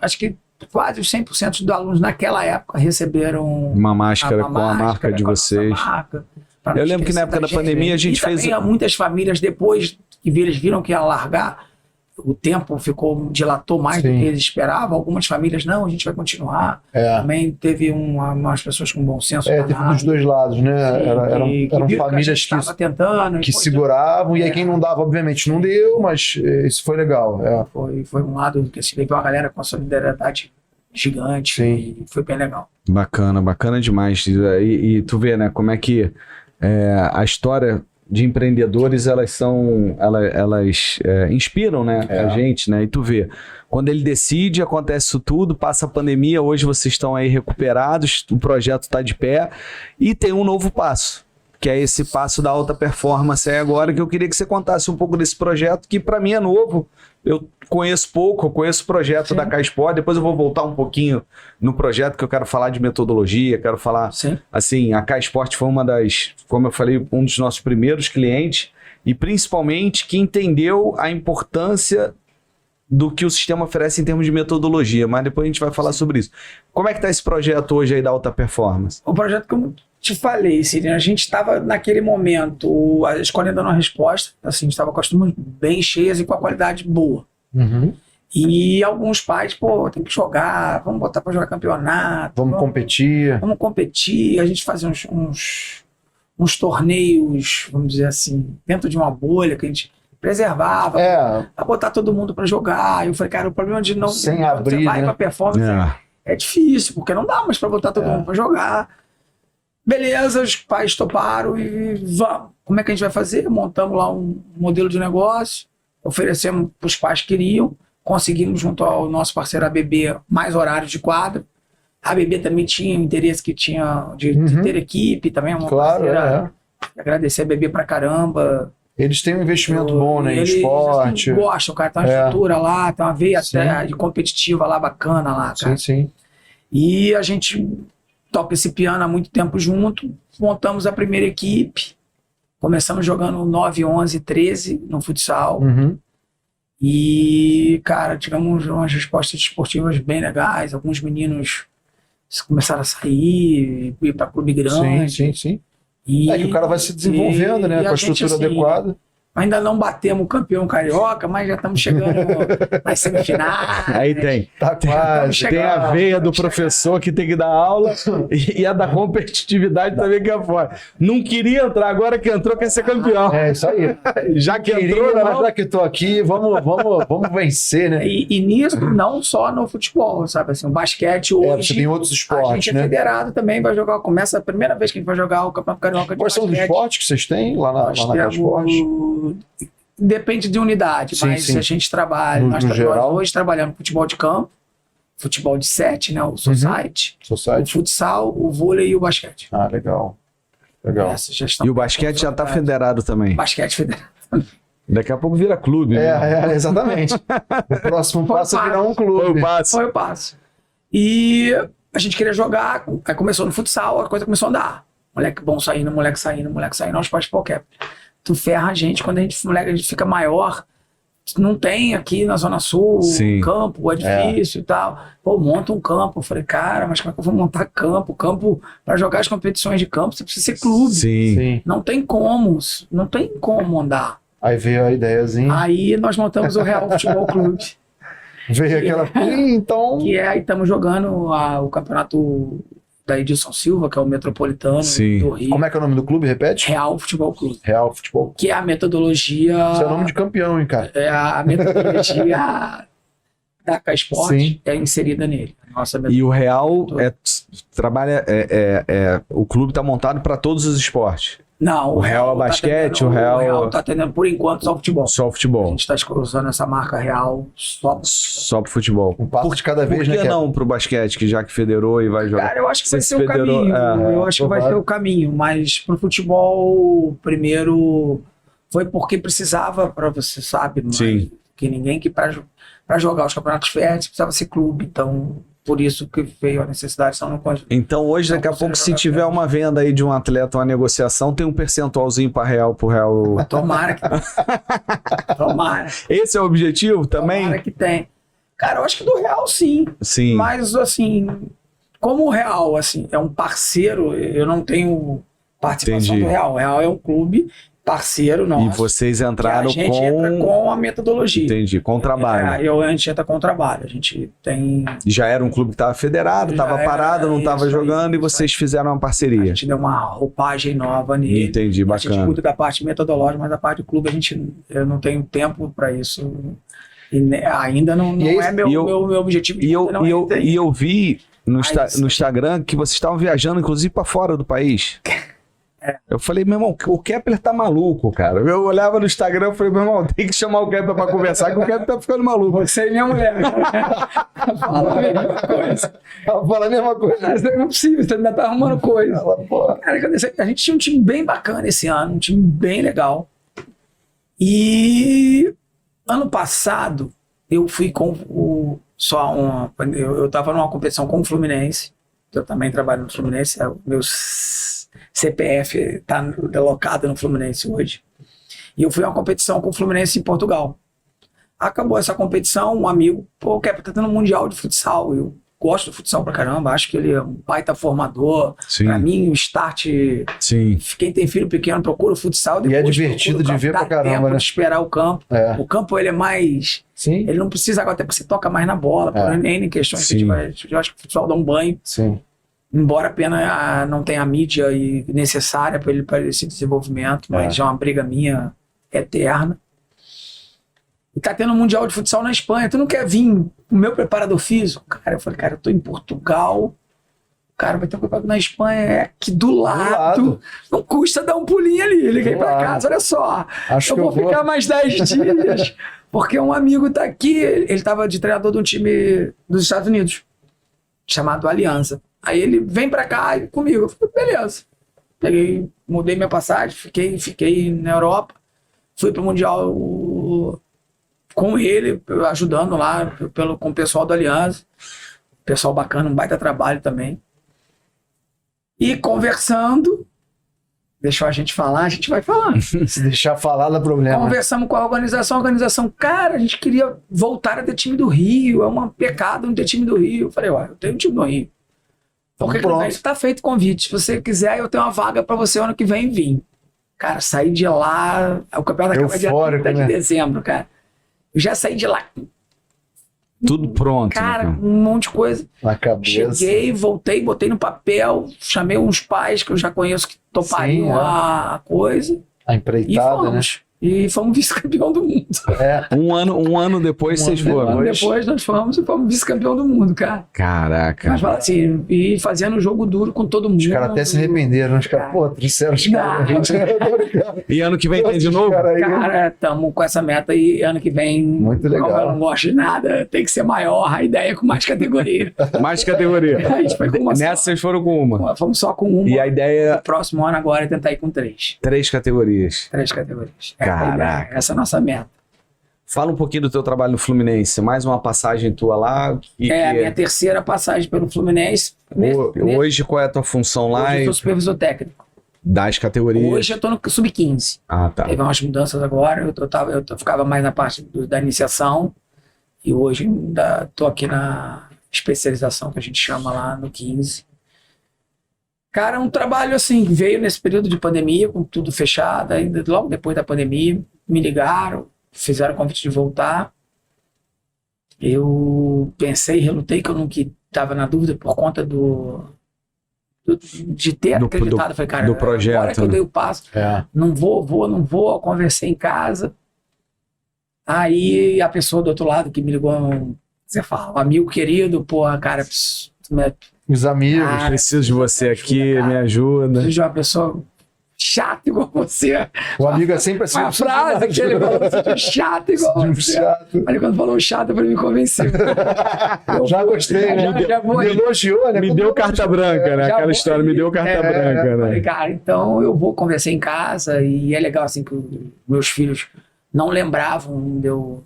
Acho que quase os 100% dos alunos naquela época receberam Uma máscara com a marca máscara, de com a nossa vocês. marca, pra não Eu lembro que na esquecer época da pandemia a gente e fez... também muitas famílias, depois que eles viram que ia largar, o tempo dilatou mais do Sim. que eles esperavam. Algumas famílias, não, a gente vai continuar. Também teve umas pessoas com bom senso. Teve dos dois lados, né? Eram viram que a famílias gente estava tentando. que seguravam, e aí quem não dava, obviamente, não deu, mas isso foi legal. Foi um lado que se levou a galera com a solidariedade gigante. Sim. E foi bem legal. Bacana demais. E tu vê, né, como é que a história de empreendedores, elas inspiram, né, a gente, né? E tu vê, quando ele decide, acontece isso tudo, passa a pandemia, hoje vocês estão aí recuperados, o projeto está de pé e tem um novo passo, que é esse passo da alta performance aí agora, que eu queria que você contasse um pouco desse projeto, que para mim é novo. Eu conheço pouco, eu conheço o projeto da K-Sport, depois eu vou voltar um pouquinho no projeto, que eu quero falar de metodologia, quero falar, assim, a K-Sport foi uma das, como eu falei, um dos nossos primeiros clientes, e principalmente que entendeu a importância do que o sistema oferece em termos de metodologia, mas depois a gente vai falar sobre isso. Como é que está esse projeto hoje aí da alta performance? O projeto, como te falei, Sidney, a gente estava naquele momento, a escola ainda não resposta, assim, a gente estava com as turmas bem cheias e com a qualidade boa. Uhum. E alguns pais, tem que jogar, vamos botar para jogar campeonato. Vamos competir. Vamos competir, a gente fazia uns torneios, vamos dizer assim, dentro de uma bolha que a gente preservava, para botar todo mundo para jogar. Eu falei, cara, o problema de não... Sem abrir, você vai né? para performance é difícil, porque não dá mais para botar todo mundo para jogar. Beleza, os pais toparam e vamos. Como é que a gente vai fazer? Montamos lá um modelo de negócio, oferecemos para os pais que queriam, conseguimos junto ao nosso parceiro ABB mais horários de quadra. A ABB também tinha o interesse que tinha de ter equipe, também é uma parceira. Agradecer a ABB pra caramba. Eles têm um investimento bom, né, em Eles esporte. Gostam, cara, tem uma estrutura lá, tem uma veia até de competitiva lá bacana lá, cara. Sim. E a gente toca esse piano há muito tempo junto, montamos a primeira equipe, começamos jogando 9, 11, 13 no futsal. E, cara, tivemos umas respostas esportivas bem legais, alguns meninos começaram a sair, ir para clube grande. Sim. E, que o cara vai se desenvolvendo, né, com a estrutura adequada. Ainda não batemos o campeão carioca, mas já estamos chegando nas semifinais. Aí tem. Tá quase. Tem a veia do professor que tem que dar aula e a da competitividade também que é fora. Não queria entrar, agora que entrou quer ser campeão. É isso aí. Já que entrou, mas já que tô aqui, vamos vencer, né? E nisso, não só no futebol, sabe? Assim, o basquete hoje. Você tem outros esportes, a gente né? é federado também, vai jogar. Começa a primeira vez que a gente vai jogar o Campeonato Carioca de Quais são os basquete. esportes que vocês têm lá na K-Sport? Depende de unidade, mas a gente trabalha. Nós hoje trabalhamos futebol de campo, futebol de 7, né? O society, o futsal, o vôlei e o basquete. Ah, legal. E o basquete já está federado também. Basquete federado. Daqui a pouco vira clube. Exatamente. O próximo passo é virar um clube. Foi o passo. E a gente queria jogar, aí começou no futsal, a coisa começou a andar. moleque bom saindo, moleque saindo, aos pais, pô, tu ferra a gente quando a gente fica maior. Não tem aqui na Zona Sul campo, é difícil e tal. Pô, monta um campo. Eu falei, cara, mas como é que eu vou montar campo? Campo, para jogar as competições de campo, você precisa ser clube. Sim. Não tem como andar. Aí veio a ideiazinha. Aí nós montamos o Real Futebol Clube. Veio aquela... Então... Aí estamos jogando o campeonato da Edilson Silva, que é o Metropolitano do Rio. Como é que é o nome do clube? Repete? Real Futebol Clube. Real Futebol Clube. Que é a metodologia... Isso é nome de campeão, hein, cara? É a metodologia da K Sport é inserida nele. E o Real trabalha... o clube está montado para todos os esportes. Não, o Real é basquete, o Real tá atendendo por enquanto só futebol. Só futebol. A gente tá usando essa marca Real só pro futebol. Um passo de cada vez, né? Por que não pro basquete, que já que federou e vai jogar? Cara, eu acho que vai ser o caminho. Eu acho que vai ser o caminho, mas pro futebol, primeiro, foi porque precisava, para você sabe, que ninguém que para jogar os campeonatos férteis precisava ser clube, então... Por isso que veio a necessidade. Então hoje, daqui a pouco, se tiver uma venda aí de um atleta, uma negociação, tem um percentualzinho para Real, pro Real. Tomara que Tomara. Esse é o objetivo também? Tomara que tem. Cara, eu acho que do Real sim. Mas assim, como o Real assim, é um parceiro, eu não tenho participação do Real. O Real é um clube parceiro nosso. E vocês entraram a gente entra com a metodologia. Entendi, com o trabalho. A gente entra com o trabalho. A gente tem... Já era um clube que estava federado, estava parado, não estava jogando, e vocês fizeram uma parceria. A gente deu uma roupagem nova nele. Entendi, bacana. A gente cuida da parte metodológica, mas da parte do clube eu não tenho tempo para isso. E ainda não é meu objetivo. E eu vi no Instagram que vocês estavam viajando, inclusive, para fora do país. Eu falei, meu irmão, o Kepler tá maluco, cara. Eu olhava no Instagram e falei, meu irmão, tem que chamar o Kepler pra conversar, que o Kepler tá ficando maluco. Você e minha mulher. Fala a mesma coisa. Fala a mesma coisa. Mas não é possível, você ainda tá arrumando coisa. Cara, a gente tinha um time bem bacana esse ano, um time bem legal. E ano passado, eu fui com eu tava numa competição com o Fluminense. Eu também trabalho no Fluminense, meu CPF está alocado no Fluminense hoje. E eu fui a uma competição com o Fluminense em Portugal. Acabou essa competição, um amigo, pô, o Kepler tá tendo um mundial de futsal. Eu gosto do futsal pra caramba, acho que ele é um baita formador. Pra mim, o start... Quem tem filho pequeno procura o futsal. E é divertido de ver pra caramba, né? De esperar o campo. O campo, ele é mais... Ele não precisa agora, até porque você toca mais na bola, por N questões. Eu acho que o futsal dá um banho. Embora a pena não tenha a mídia necessária para esse desenvolvimento, mas é uma briga minha eterna. E tá tendo um Mundial de Futsal na Espanha. Tu não quer vir? O meu preparador físico? Cara, eu falei, cara, eu tô em Portugal. Cara, vai ter um preparador na Espanha, é aqui do lado. Não custa dar um pulinho ali. Liguei pra casa, olha só. Eu vou ficar mais 10 dias. Porque um amigo tá aqui, ele tava de treinador de um time dos Estados Unidos, chamado Aliança. Aí ele vem pra cá comigo. Eu falei, beleza. Mudei minha passagem, fiquei na Europa. Fui pro Mundial com ele, ajudando lá com o pessoal do Aliança. Pessoal bacana, um baita trabalho também. E conversando, deixou a gente falar, a gente vai falar. Se deixar falar, dá problema. Conversamos com a organização, cara, a gente queria voltar a ter time do Rio, é um pecado não ter time do Rio. Eu falei, eu tenho um time do Rio. Porque tá feito o convite. Se você quiser, eu tenho uma vaga pra você ano que vem vir. Cara, saí de lá. O campeonato acaba dia 30 de dezembro, cara. Eu já saí de lá. Tudo pronto. Cara, um monte de coisa. Na cabeça. Cheguei, voltei, botei no papel, chamei uns pais que eu já conheço que topariam a coisa. A empreitada, né? E fomos vice-campeão do mundo. Um ano depois vocês foram. Um ano depois nós fomos e fomos vice-campeão do mundo, cara. Caraca. Mas fala assim, e fazendo um jogo duro com todo mundo. Os caras até se arrependeram. Os caras, pô, trouxeram os caras. E ano que vem tem de novo? Cara, estamos com essa meta e ano que vem. Muito legal. Eu não gosto de nada, tem que ser maior. A ideia é com mais categoria. Mais categoria. A gente foi com uma Nessa vocês foram com uma. Fomos só com uma. E a ideia... O próximo ano agora é tentar ir com 3. 3 categorias. 3 categorias. Caraca. Essa é a nossa meta. Fala um pouquinho do teu trabalho no Fluminense. Mais uma passagem tua lá. A minha terceira passagem pelo Fluminense. Hoje, qual é a tua função lá? Hoje eu sou supervisor técnico. Das categorias? Hoje eu tô no Sub-15. Ah, tá. Teve umas mudanças agora. Eu ficava mais na parte da iniciação. E hoje ainda tô aqui na especialização, que a gente chama lá no 15. Cara, um trabalho assim, veio nesse período de pandemia, com tudo fechado. Ainda logo depois da pandemia, me ligaram. Fizeram o convite de voltar. Eu pensei, relutei, que eu não estava na dúvida por conta de ter acreditado. Falei, cara, do projeto, agora que eu dei o passo, não vou, conversei em casa. Aí a pessoa do outro lado que me ligou, você fala, um amigo querido, cara, os amigos. Preciso de você aqui, cara, me ajuda. Preciso de uma pessoa chato igual você. O amigo é sempre assim. Uma frase que ele falou, chato igual você. Chato. Aí quando falou chato, ele me convenceu. Já gostei, né? Me elogiou, né? Me deu carta branca, né? Aquela história, me deu carta branca, né? Falei, cara, então eu vou conversar em casa, e é legal assim que meus filhos não lembravam, deu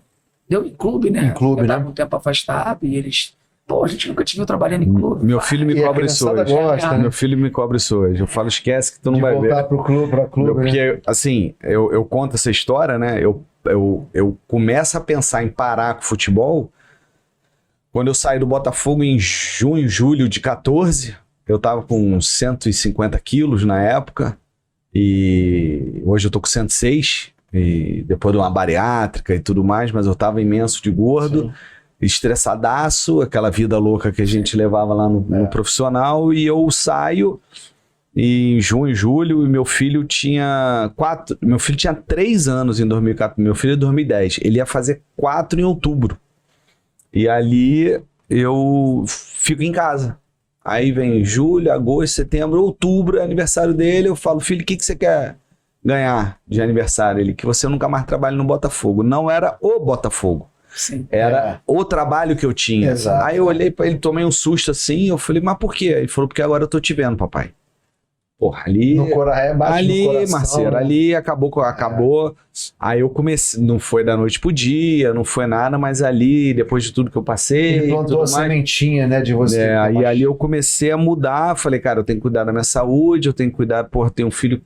em clube, né? Em clube, eu né? tava um tempo afastado, e eles... Pô, a gente nunca te viu trabalhando em clube. Meu filho me cobra isso hoje. Gosta, Meu filho me cobra isso hoje. Eu falo, esquece que tu não vai ver. Voltar pro clube, Porque, né? assim, eu conto essa história, né? Eu começo a pensar em parar com o futebol quando eu saí do Botafogo em junho, julho de 14. Eu tava com 150 quilos na época. E hoje eu tô com 106. E depois de uma bariátrica e tudo mais, mas eu tava imenso de gordo. Sim. Estressadaço, aquela vida louca que a gente levava lá no profissional, e eu saio em junho, julho, e meu filho tinha 3 anos em 2014, meu filho é 2010, ele ia fazer 4 em outubro, e ali eu fico em casa, aí vem julho, agosto, setembro, outubro, é aniversário dele, eu falo, filho, o que você quer ganhar de aniversário? Ele, que você nunca mais trabalhe no Botafogo. Não era o Botafogo. Sim, era o trabalho que eu tinha. Exato. Aí eu olhei pra ele, tomei um susto assim, eu falei, mas por quê? Ele falou, porque agora eu tô te vendo, papai. Porra, ali... ali, Marcelo, né? Ali acabou. Aí eu comecei, não foi da noite pro dia, não foi nada, mas ali, depois de tudo que eu passei... Ele plantou a sementinha, né, de você. Aí ali eu comecei a mudar, falei, cara, eu tenho que cuidar da minha saúde, eu tenho que cuidar, ter um filho...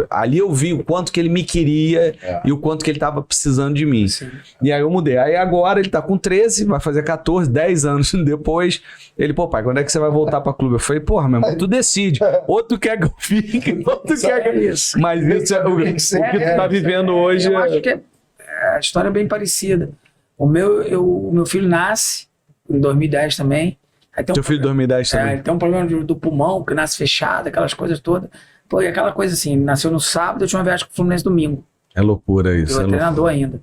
ali eu vi o quanto que ele me queria e o quanto que ele tava precisando de mim. Sim. E aí eu mudei. Aí agora ele tá com 13, vai fazer 14, 10 anos depois. Ele, pô, pai, quando é que você vai voltar pra clube? Eu falei, porra, meu irmão, tu decide. Ou tu quer que eu fique, ou tu quer que... Isso. Mas isso é o que tu tá vivendo hoje. Eu acho que a história é bem parecida. O meu filho nasce em 2010 também. Teu filho em 2010 também? Ele tem um problema do pulmão, que nasce fechado, aquelas coisas todas. Pô, e aquela coisa assim, nasceu no sábado, eu tinha uma viagem com o Fluminense domingo. É loucura isso. Eu era treinador ainda.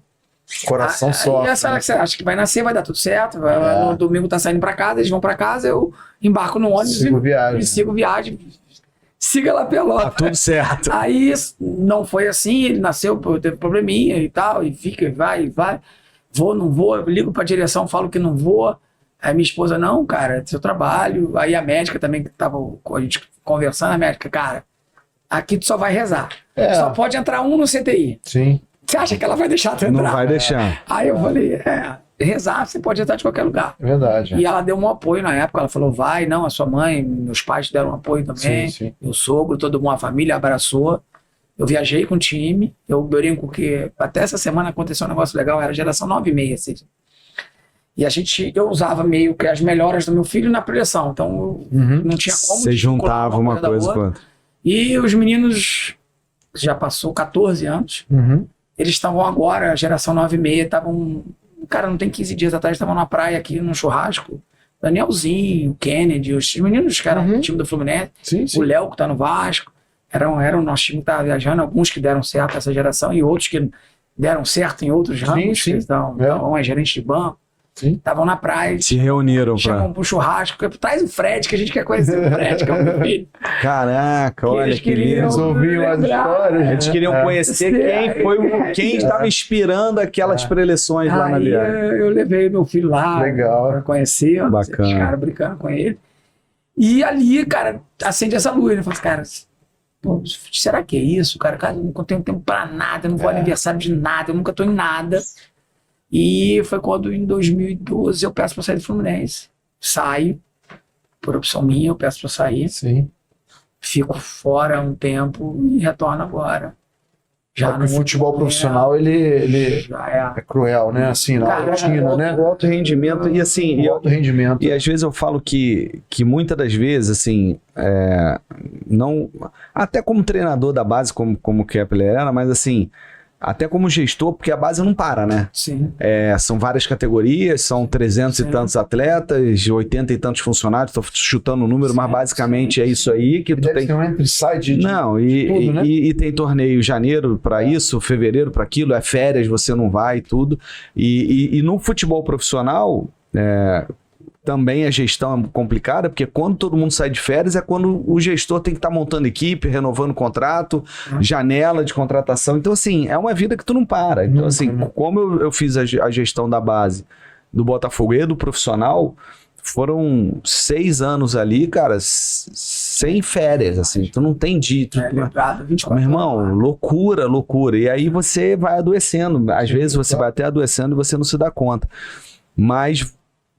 Coração só. E essa hora que você acha que vai nascer, vai dar tudo certo. No domingo tá saindo pra casa, eles vão pra casa, eu embarco no ônibus e sigo viagem. Siga lá Pelota. Tá tudo certo. Aí não foi assim, ele nasceu, teve probleminha e tal, e fica, vai. Vou, não vou, eu ligo pra direção, falo que não vou. Aí minha esposa, não, cara, é seu trabalho. Aí a médica também, que tava a gente conversando, a médica, cara, aqui tu só vai rezar. Só pode entrar um no CTI. Sim. Você acha que ela vai deixar tu entrar? Não vai deixar. Aí eu falei, rezar, você pode entrar de qualquer lugar. É verdade. E ela deu um apoio na época, ela falou, vai, não, a sua mãe, meus pais deram um apoio também. Sim. Meu sogro, todo mundo, a família abraçou. Eu viajei com o time, eu brinco que até essa semana aconteceu um negócio legal, era geração 9,6, assim. E eu usava meio que as melhoras do meu filho na preleção, então não tinha como... Você juntava uma coisa com outra. E os meninos, já passou 14 anos, eles estavam agora, a geração 9,6, estavam... Cara, não tem 15 dias atrás, estavam na praia aqui, num churrasco. Danielzinho, Kennedy, os meninos que eram do time do Fluminense, o Léo que tá no Vasco, eram o nosso time que tava viajando, alguns que deram certo essa geração e outros que deram certo em outros ramos, então, é gerente de banco. Estavam na praia. Se reuniram chamam pro churrasco. Traz o Fred, que a gente quer conhecer o Fred, que é o meu filho. Caraca, olha que lindo. Eles ouviam as histórias. Eles queriam conhecer quem estava inspirando aquelas preleções lá na viagem. Eu levei meu filho lá pra conhecer. Bacana. Os caras brincando com ele. E ali, cara, acende essa luz. Ele falou assim, cara, Pô, será que é isso, cara? Cara, eu não tenho tempo pra nada, eu não vou aniversário de nada, eu nunca tô em nada. E foi quando, em 2012, eu peço pra sair do Fluminense. Saio, por opção minha, eu peço pra sair. Sim. Fico fora um tempo e retorno agora. Já no futebol profissional, ele já é cruel, né? Assim, na Cara, rotina, né? O alto rendimento, e assim, O alto rendimento. e às vezes eu falo que muitas das vezes, assim, não, até como treinador da base, como o Kepler era, mas assim, até como gestor, porque a base não para, né? Sim. São várias categorias, são 300 e tantos atletas, 80 e tantos funcionários, estou chutando o número, mas basicamente é isso aí que tu Deve tem. ter um entre-side de Não, tudo, né? e tem torneio janeiro para isso, fevereiro para aquilo, é férias, você não vai e tudo. E no futebol profissional, também a gestão é complicada, porque quando todo mundo sai de férias é quando o gestor tem que estar montando equipe, renovando contrato, janela de contratação. Então, assim, é uma vida que tu não para. Então, assim, como eu fiz a gestão da base do Botafogo e do profissional, foram 6 anos ali, cara, sem férias, assim, tu não tem dito. Ligado, 24 Meu irmão, loucura, loucura. E aí você vai adoecendo. Às vezes você vai até adoecendo e você não se dá conta. Mas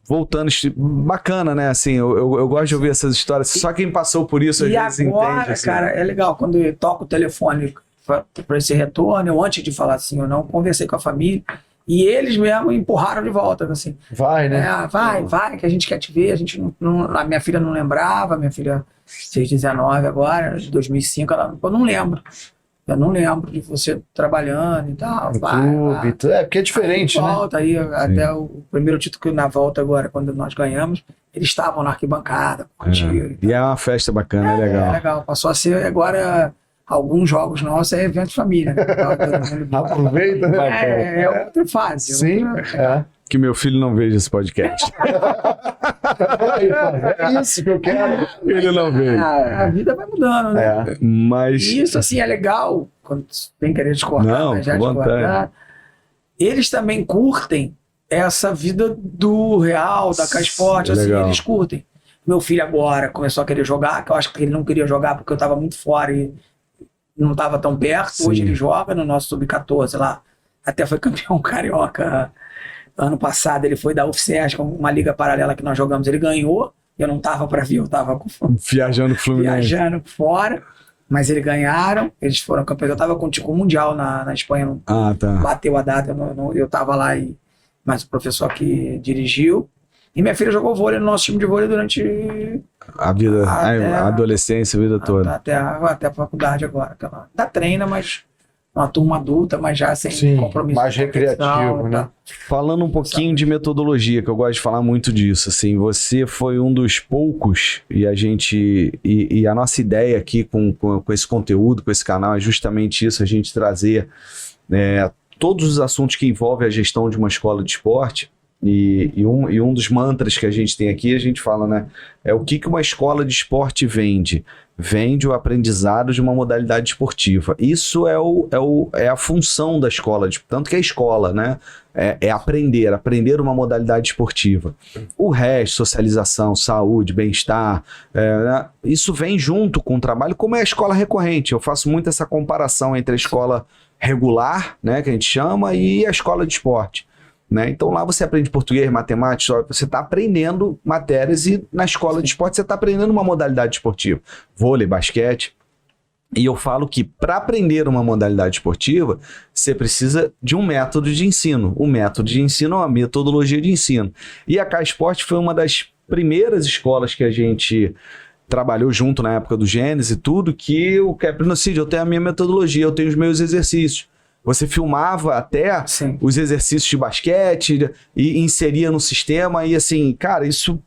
voltando, bacana, né? Assim, eu gosto de ouvir essas histórias. Só quem passou por isso às vezes agora, entende. Assim. cara, é legal. Quando eu toco o telefone para esse retorno, eu antes de falar assim, eu não conversei com a família. E eles mesmo empurraram de volta, assim. Vai, né? Vai, que a gente quer te ver. A gente a minha filha não lembrava, minha filha fez 19 agora, de 2005, eu não lembro. Eu não lembro de você trabalhando e tal. No clube, porque é diferente, aí, né? volta, aí até o primeiro título que na volta agora, quando nós ganhamos, eles estavam na arquibancada. E é uma festa bacana, é legal. É legal. Passou a ser agora alguns jogos nossos é evento de família. Né? Aproveita, né? É outra fase. Sim, Que meu filho não veja esse podcast. É isso que eu quero. Ele não veja. A vida vai mudando, né? Mas... E isso, assim, é legal, quando tem querer discordar, Não, mas já vontade. discordar. Eles também curtem essa vida do real, da K-Sport, assim, legal. eles curtem. Meu filho agora começou a querer jogar, que eu acho que ele não queria jogar porque eu estava muito fora e não estava tão perto. Sim. Hoje ele joga no nosso Sub-14 lá, até foi campeão carioca. Ano passado ele foi da UFCES, uma liga paralela que nós jogamos, ele ganhou. Eu não estava para ver, eu estava viajando Fluminense. Viajando fora, mas eles ganharam, eles foram campeões. Eu estava com o Mundial na Espanha, bateu a data, eu estava lá, mas o professor que dirigiu. E minha filha jogou vôlei no nosso time de vôlei durante a vida, a adolescência, a vida toda. Até a faculdade agora. Que ela ainda treina, mas uma turma adulta, mas já sem compromisso. Mais recreativo, né? Falando um pouquinho de metodologia, que eu gosto de falar muito disso, assim, você foi um dos poucos, e a gente, e a nossa ideia aqui com esse conteúdo, com esse canal, é justamente isso, a gente trazer todos os assuntos que envolvem a gestão de uma escola de esporte. E um dos mantras que a gente tem aqui, a gente fala, né? É o que uma escola de esporte vende? Vende o aprendizado de uma modalidade esportiva. Isso é a função da escola, tanto que a escola, né? É aprender uma modalidade esportiva. O resto, socialização, saúde, bem-estar, né? Isso vem junto com o trabalho, como é a escola recorrente. Eu faço muito essa comparação entre a escola regular, né, que a gente chama, e a escola de esporte. Né? Então lá você aprende português, matemática, você está aprendendo matérias e na escola de esporte você está aprendendo uma modalidade esportiva, vôlei, basquete. E eu falo que para aprender uma modalidade esportiva, você precisa de um método de ensino. O método de ensino é uma metodologia de ensino. E a K-Sport foi uma das primeiras escolas que a gente trabalhou junto na época do Gênesis e tudo, que o Kepler, eu tenho a minha metodologia, eu tenho os meus exercícios. Você filmava até os exercícios de basquete e inseria no sistema. E assim, cara, isso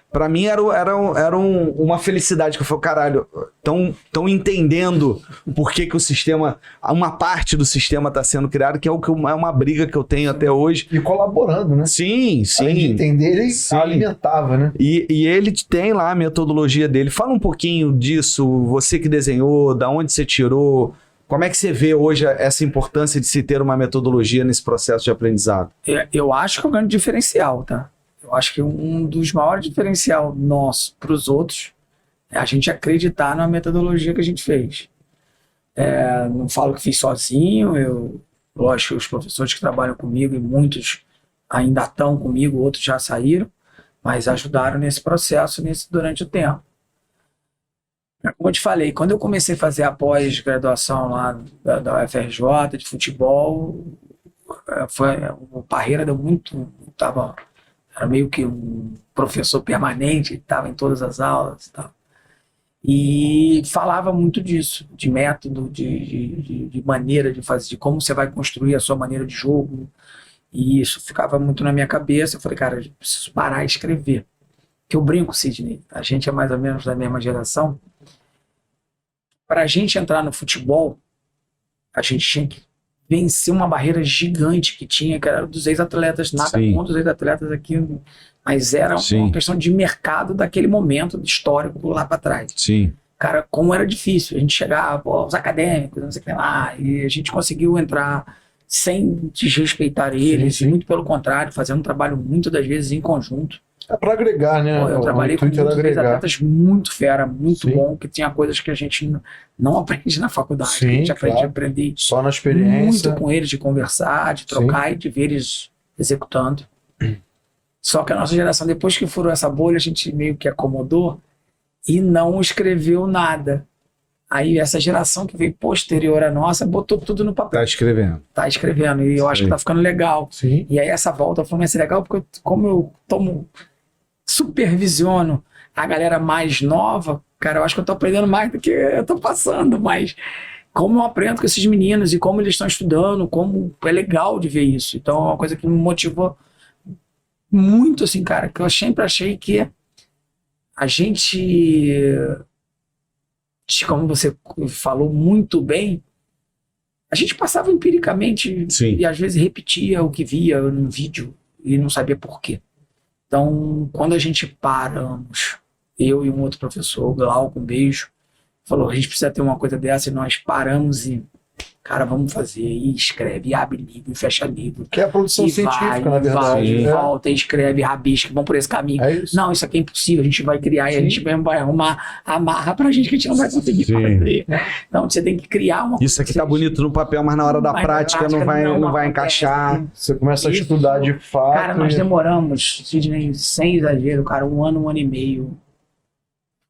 pra mim era uma felicidade. Que eu falei, caralho, tão entendendo por que o sistema, uma parte do sistema está sendo criado, que é uma briga que eu tenho até hoje. E colaborando, né? Sim. Além de entender, ele alimentava, né? E ele tem lá a metodologia dele. Fala um pouquinho disso, você que desenhou, da onde você tirou. Como é que você vê hoje essa importância de se ter uma metodologia nesse processo de aprendizado? Eu acho que é um grande diferencial, tá? Eu acho que um dos maiores diferenciais nossos para os outros a gente acreditar na metodologia que a gente fez. Não falo que fiz sozinho, lógico, os professores que trabalham comigo, e muitos ainda estão comigo, outros já saíram, mas ajudaram nesse processo durante o tempo. Como eu te falei, quando eu comecei a fazer a pós-graduação lá da UFRJ de futebol, o Parreira deu muito, era meio que um professor permanente, estava em todas as aulas e tal. E falava muito disso, de método, de maneira de fazer, de como você vai construir a sua maneira de jogo. E isso ficava muito na minha cabeça. Eu falei, cara, eu preciso parar e escrever. Que eu brinco, Sidney, a gente é mais ou menos da mesma geração. Para a gente entrar no futebol, a gente tinha que vencer uma barreira gigante que era dos ex-atletas, nada contra os ex-atletas aqui, mas era uma questão de mercado daquele momento histórico lá para trás. Sim. Cara, como era difícil, a gente chegava, os acadêmicos, não sei o que lá, e a gente conseguiu entrar sem desrespeitar eles, e muito pelo contrário, fazendo um trabalho muitas das vezes em conjunto. É para agregar, né? Eu trabalhei com muitos atletas muito fera, muito bom, que tinha coisas que a gente não aprende na faculdade, que a gente aprende a aprender só na experiência. Muito com eles, de conversar, de trocar e de ver eles executando. Só que a nossa geração, depois que furou essa bolha, a gente meio que acomodou e não escreveu nada. Aí essa geração que veio posterior à nossa botou tudo no papel. Tá escrevendo. E eu acho que tá ficando legal. Sim. E aí essa volta foi mais legal porque como eu supervisiono a galera mais nova, cara, eu acho que eu tô aprendendo mais do que eu tô passando, mas como eu aprendo com esses meninos e como eles estão estudando, como é legal de ver isso. Então é uma coisa que me motivou muito, assim, cara, que eu sempre achei que a gente, como você falou muito bem, a gente passava empiricamente e às vezes repetia o que via num vídeo e não sabia por quê. Então, quando a gente paramos, eu e um outro professor, o Glauco, um beijo, falou, a gente precisa ter uma coisa dessa, e nós paramos e, cara, vamos fazer, e escreve, e abre livro, e fecha livro. Que é a produção científica, na verdade. E volta, e escreve, rabisca, vamos por esse caminho. Não, isso aqui é impossível, a gente vai criar, e a gente mesmo vai arrumar a marra pra gente, que a gente não vai conseguir fazer. Então, você tem que criar uma coisa. Isso aqui tá bonito no papel, mas na hora da prática não vai encaixar. Você começa a estudar de fato. Cara, nós demoramos, Sidney, sem exagero, cara, um ano e meio.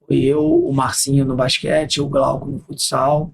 Foi eu, o Marcinho no basquete, o Glauco no futsal.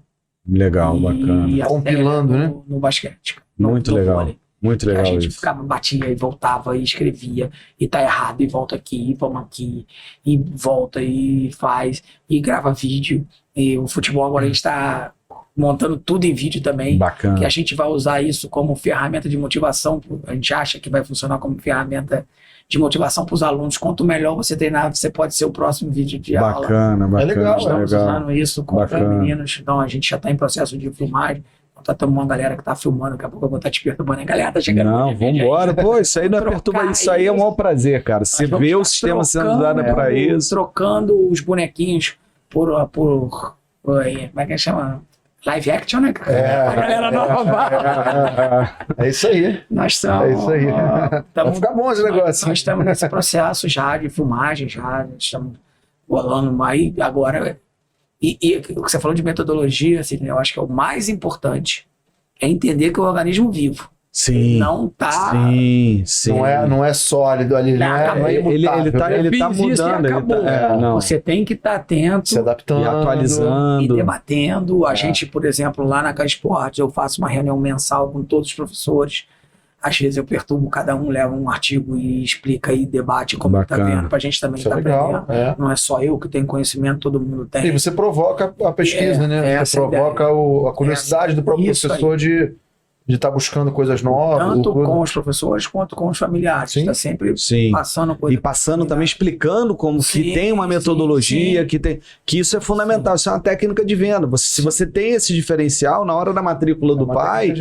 Legal, bacana. Compilando, né? No basquete. Muito legal. Vôlei. Muito legal. A gente isso. ficava, batia e voltava e escrevia, e tá errado, e volta aqui, e vamos aqui, e volta e faz, e grava vídeo. E o futebol agora a gente tá montando tudo em vídeo também. Bacana. Que a gente vai usar isso como ferramenta de motivação. A gente acha que vai funcionar como ferramenta de motivação para os alunos. Quanto melhor você treinar, você pode ser o próximo vídeo de aula. Bacana. É legal. Estamos usando isso com os meninos. Então a gente já está em processo de filmagem. Tá tomando uma galera que tá filmando, daqui a pouco eu vou estar te perturbando, a galera tá chegando. Não, vambora. Pô, isso aí não é perturba, isso aí é um maior prazer, cara. Você vê o sistema sendo usado para isso. Trocando os bonequinhos por como é que chama? Live action, né? A galera nova. É isso aí. Nós estamos. É isso aí. Vai ficar bom esse negócio. Nós estamos nesse processo já de filmagem, estamos rolando aí agora. E o que você falou de metodologia, assim, eu acho que é o mais importante é entender que é um organismo vivo. Sim. Não tá. Sim. Não é sólido ali, ele tá mudando. Você tem que estar atento, se adaptando, e atualizando, e debatendo. A gente, por exemplo, lá na K-Esportes, eu faço uma reunião mensal com todos os professores. Às vezes eu perturbo, cada um leva um artigo e explica e debate como está vendo, pra gente também estar aprendendo. Não é só eu que tenho conhecimento, todo mundo tem. E você provoca a pesquisa, né? Você provoca a curiosidade do próprio professor de estar buscando coisas novas. Tanto com os professores quanto com os familiares. Está sempre passando coisa. E passando também, explicando como que tem uma metodologia, que isso é fundamental, isso é uma técnica de venda. Se você tem esse diferencial, na hora da matrícula do pai,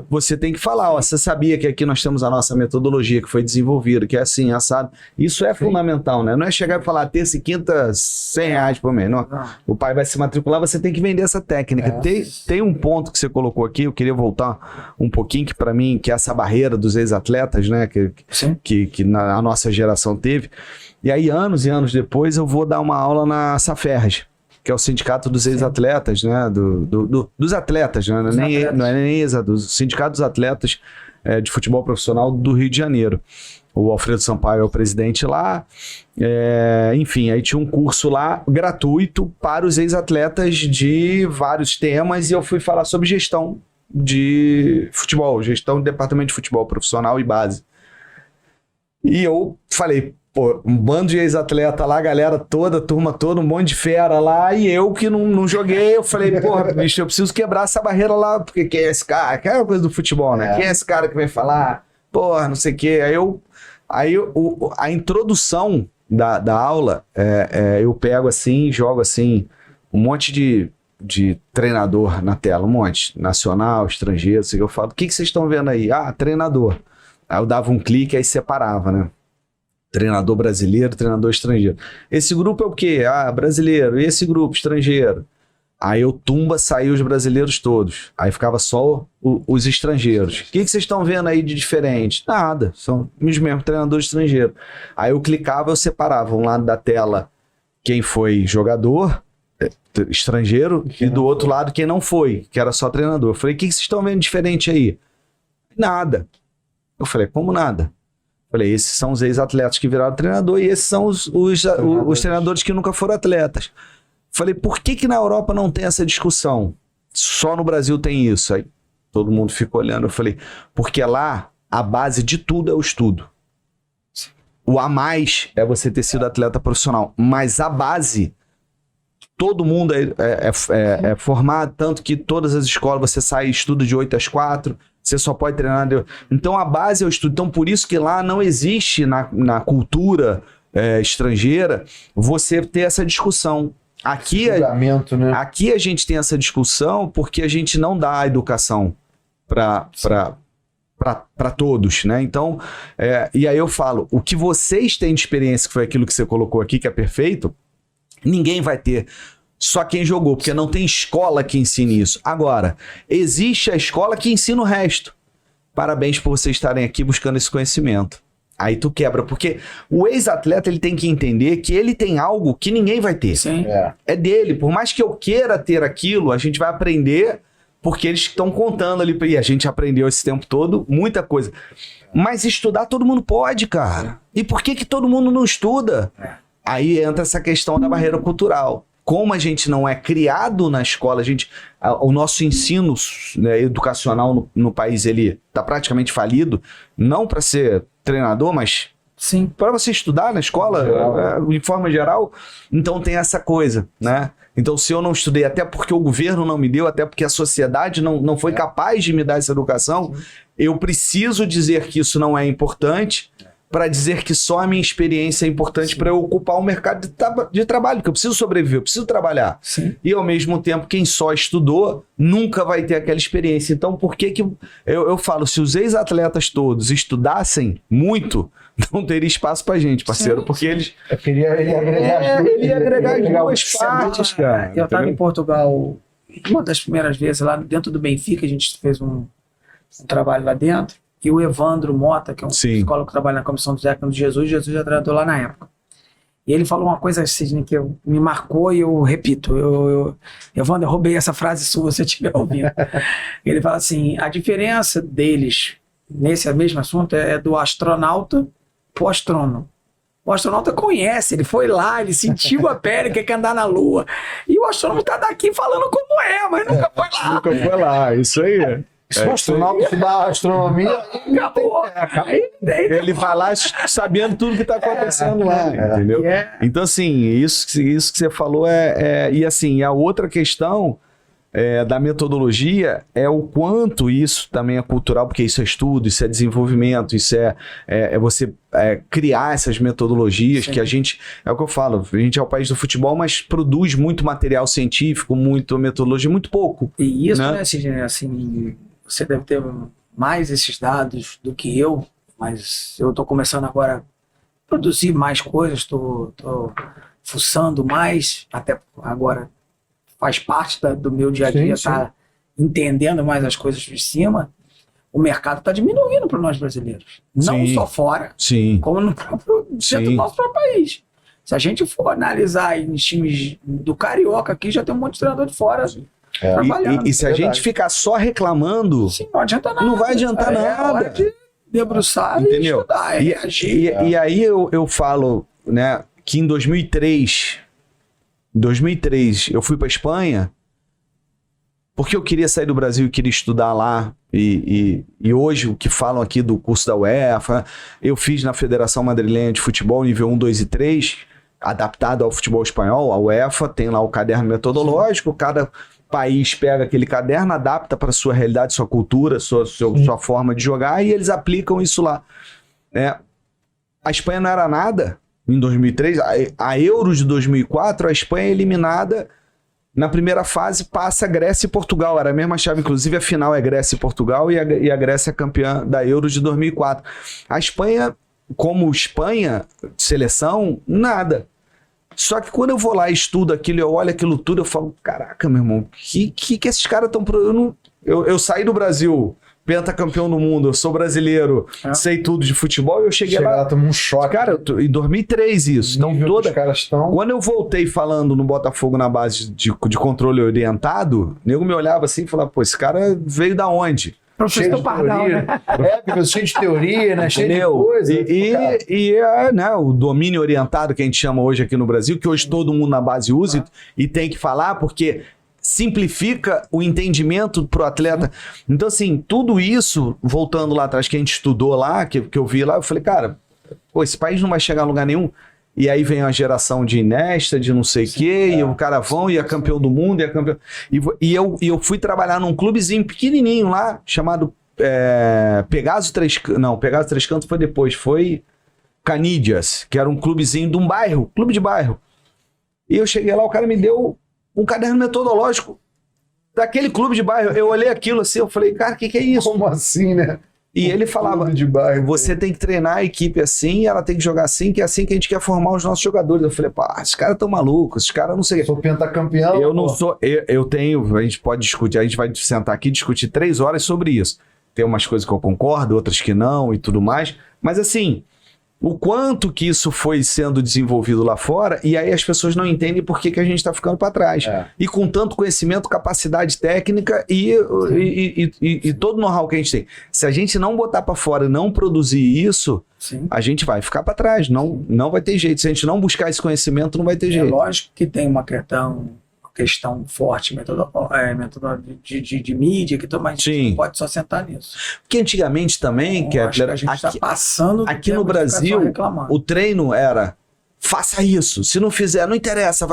você tem que falar, você sabia que aqui nós temos a nossa metodologia que foi desenvolvida, que é assim, assado. Isso é fundamental, né? Não é chegar e falar, terça e quinta, R$100 por mês. Não. O pai vai se matricular, você tem que vender essa técnica. Tem um ponto que você colocou aqui, eu queria voltar um pouquinho, que para mim, que é essa barreira dos ex-atletas, né, que a nossa geração teve. E aí, anos e anos depois, eu vou dar uma aula na Saferj, que é o sindicato dos ex-atletas, né, dos atletas, né, não é nem do sindicato dos atletas de futebol profissional do Rio de Janeiro. O Alfredo Sampaio é o presidente lá, enfim, aí tinha um curso lá gratuito para os ex-atletas de vários temas, e eu fui falar sobre gestão de futebol, gestão de departamento de futebol profissional e base. E eu falei, pô, um bando de ex-atleta lá, galera toda, turma toda, um monte de fera lá, e eu que não joguei, eu falei, porra, bicho, eu preciso quebrar essa barreira lá, porque quem é esse cara? Aquela coisa do futebol, né? Quem é esse cara que vem falar? Porra, não sei o quê. Aí a introdução da aula, eu pego assim, jogo assim, um monte de treinador na tela, um monte, nacional, estrangeiro, assim, eu falo, o que vocês estão vendo aí? Ah, treinador. Aí eu dava um clique, aí separava, né? Treinador brasileiro, treinador estrangeiro. Esse grupo é o quê? Ah, brasileiro. E esse grupo, estrangeiro? Aí eu saiu os brasileiros todos. Aí ficava só os estrangeiros. O que vocês estão vendo aí de diferente? Nada, são os mesmos treinadores estrangeiros. Aí eu clicava, eu separava um lado da tela quem foi jogador estrangeiro e do outro lado quem não foi, que era só treinador. Eu falei, o que vocês estão vendo diferente aí? Nada. Eu falei, como nada? Falei, esses são os ex-atletas que viraram treinador e esses são os treinadores que nunca foram atletas. Falei, por que na Europa não tem essa discussão? Só no Brasil tem isso. Aí todo mundo ficou olhando. Eu falei, porque lá a base de tudo é o estudo. O a mais é você ter sido atleta profissional. Mas a base, todo mundo é formado, tanto que todas as escolas você sai e estuda de 8 às 4, você só pode treinar. Então a base é o estudo. Então por isso que lá não existe na cultura estrangeira você ter essa discussão. Aqui, né? Aqui a gente tem essa discussão porque a gente não dá a educação para todos, né? Então, e aí eu falo, o que vocês têm de experiência, que foi aquilo que você colocou aqui, que é perfeito, ninguém vai ter, só quem jogou, porque não tem escola que ensine isso. Agora, existe a escola que ensina o resto. Parabéns por vocês estarem aqui buscando esse conhecimento. Aí tu quebra, porque o ex-atleta ele tem que entender que ele tem algo que ninguém vai ter. Sim. É dele. Por mais que eu queira ter aquilo, a gente vai aprender porque eles estão contando ali. E a gente aprendeu esse tempo todo muita coisa. Mas estudar todo mundo pode, cara. E por que todo mundo não estuda? Aí entra essa questão da barreira cultural. Como a gente não é criado na escola, o nosso ensino, né, educacional no país ele está praticamente falido, não para ser treinador, mas para você estudar na escola, de forma geral. Então tem essa coisa, né? Então se eu não estudei, até porque o governo não me deu, até porque a sociedade não foi capaz de me dar essa educação, eu preciso dizer que isso não é importante, para dizer que só a minha experiência é importante para eu ocupar o mercado de trabalho, que eu preciso sobreviver, eu preciso trabalhar. Sim. E ao mesmo tempo, quem só estudou nunca vai ter aquela experiência. Então, por que eu falo, se os ex-atletas todos estudassem muito, não teria espaço pra gente, parceiro, porque eles... Ele ia agregar as duas partes, cara. Eu estava em Portugal, uma das primeiras vezes, lá dentro do Benfica, a gente fez um trabalho lá dentro. E o Evandro Mota, que é um psicólogo que trabalha na comissão do técnico do Jesus já tratou lá na época. E ele falou uma coisa, Sidney, que me marcou e eu repito. Evandro, eu roubei essa frase sua, se você estiver ouvindo. Ele fala assim, a diferença deles nesse mesmo assunto é do astronauta pro astrônomo. O astronauta conhece, ele foi lá, ele sentiu a pele, quer andar na Lua. E o astrônomo tá daqui falando como mas nunca foi lá. Nunca foi lá, isso aí. Se o astronauta estudar astronomia, acabou. Ele vai lá sabendo tudo que está acontecendo lá, entendeu? Então, assim, isso que você falou e assim, a outra questão da metodologia é o quanto isso também é cultural, porque isso é estudo, isso é desenvolvimento, isso é você criar essas metodologias. Sim. Que a gente, é o que eu falo, a gente é o país do futebol, mas produz muito material científico, muito metodologia, muito pouco. E isso, né, assim, você deve ter mais esses dados do que eu, mas eu estou começando agora a produzir mais coisas, estou fuçando mais, até agora faz parte do meu dia a dia, estar entendendo mais as coisas de cima. o mercado está diminuindo para nós brasileiros. Não Sim. só fora, Sim. como no próprio, dentro do nosso próprio país. Se a gente for analisar em times do Carioca aqui, já tem um monte de treinador de fora trabalhando. E se a gente ficar só reclamando, Sim, não adianta nada. não vai adiantar É nada. hora de debruçar Entendeu? e estudar, reagir. E aí eu falo, né, que em 2003 eu fui para Espanha porque eu queria sair do Brasil e queria estudar lá. E hoje o que falam aqui do curso da UEFA, eu fiz na Federação Madrilenha de Futebol nível 1, 2 e 3, adaptado ao futebol espanhol. A UEFA tem lá o caderno metodológico, cada país pega aquele caderno, adapta para sua realidade, sua cultura, sua forma de jogar, e eles aplicam isso lá. A Espanha não era nada em 2003, a Euro de 2004, a Espanha é eliminada na primeira fase, passa Grécia e Portugal, era a mesma chave, inclusive a final é Grécia e Portugal, e a Grécia é campeã da Euro de 2004. A Espanha, como Espanha, seleção, nada. Só que quando eu vou lá e estudo aquilo, eu olho aquilo tudo, eu falo, caraca, meu irmão, que esses caras estão... Eu saí do Brasil, pentacampeão do mundo, eu sou brasileiro, sei tudo de futebol, e eu cheguei lá, tomou um choque. Cara, em 2003 isso. Então, Os caras estão... Quando eu voltei falando no Botafogo na base de controle orientado, o nego me olhava assim e falava, pô, esse cara veio da onde? Professor Pardal, né? Cheio de teoria, né? Cheio de Entendeu? coisa. Né, o domínio orientado que a gente chama hoje aqui no Brasil, que hoje todo mundo na base usa e tem que falar, porque simplifica o entendimento pro atleta. Então, assim, tudo isso, voltando lá atrás, que a gente estudou lá, que eu vi lá, eu falei, cara, pô, esse país não vai chegar a lugar nenhum. E aí vem uma geração de Iniesta, de não sei o quê, e o cara vão, e é campeão do mundo, e é campeão... E eu fui trabalhar num clubezinho pequenininho lá, chamado Pegasus Três Cantos foi depois, foi Canídias, que era um clubezinho de um bairro, clube de bairro. E eu cheguei lá, o cara me deu um caderno metodológico daquele clube de bairro. Eu olhei aquilo assim, eu falei, cara, o que é isso? Como assim, né? E ele falava, de bairro, você tem que treinar a equipe assim, ela tem que jogar assim, que é assim que a gente quer formar os nossos jogadores. Eu falei, pá, esses caras tão malucos, esses caras não sei o que. Sou pentacampeão. Eu não sou, eu tenho, a gente pode discutir, a gente vai sentar aqui e discutir 3 horas sobre isso. Tem umas coisas que eu concordo, outras que não e tudo mais, mas assim, o quanto que isso foi sendo desenvolvido lá fora, e aí as pessoas não entendem por que a gente está ficando para trás. E com tanto conhecimento, capacidade técnica e todo o know-how que a gente tem. Se a gente não botar para fora e não produzir isso, a gente vai ficar para trás. Não vai ter jeito. Se a gente não buscar esse conhecimento, não vai ter jeito. É lógico que tem uma questão forte de mídia, que a gente não pode só sentar nisso. Porque antigamente também, que a gente está passando aqui no Brasil, o treino era faça isso, se não fizer, não interessa.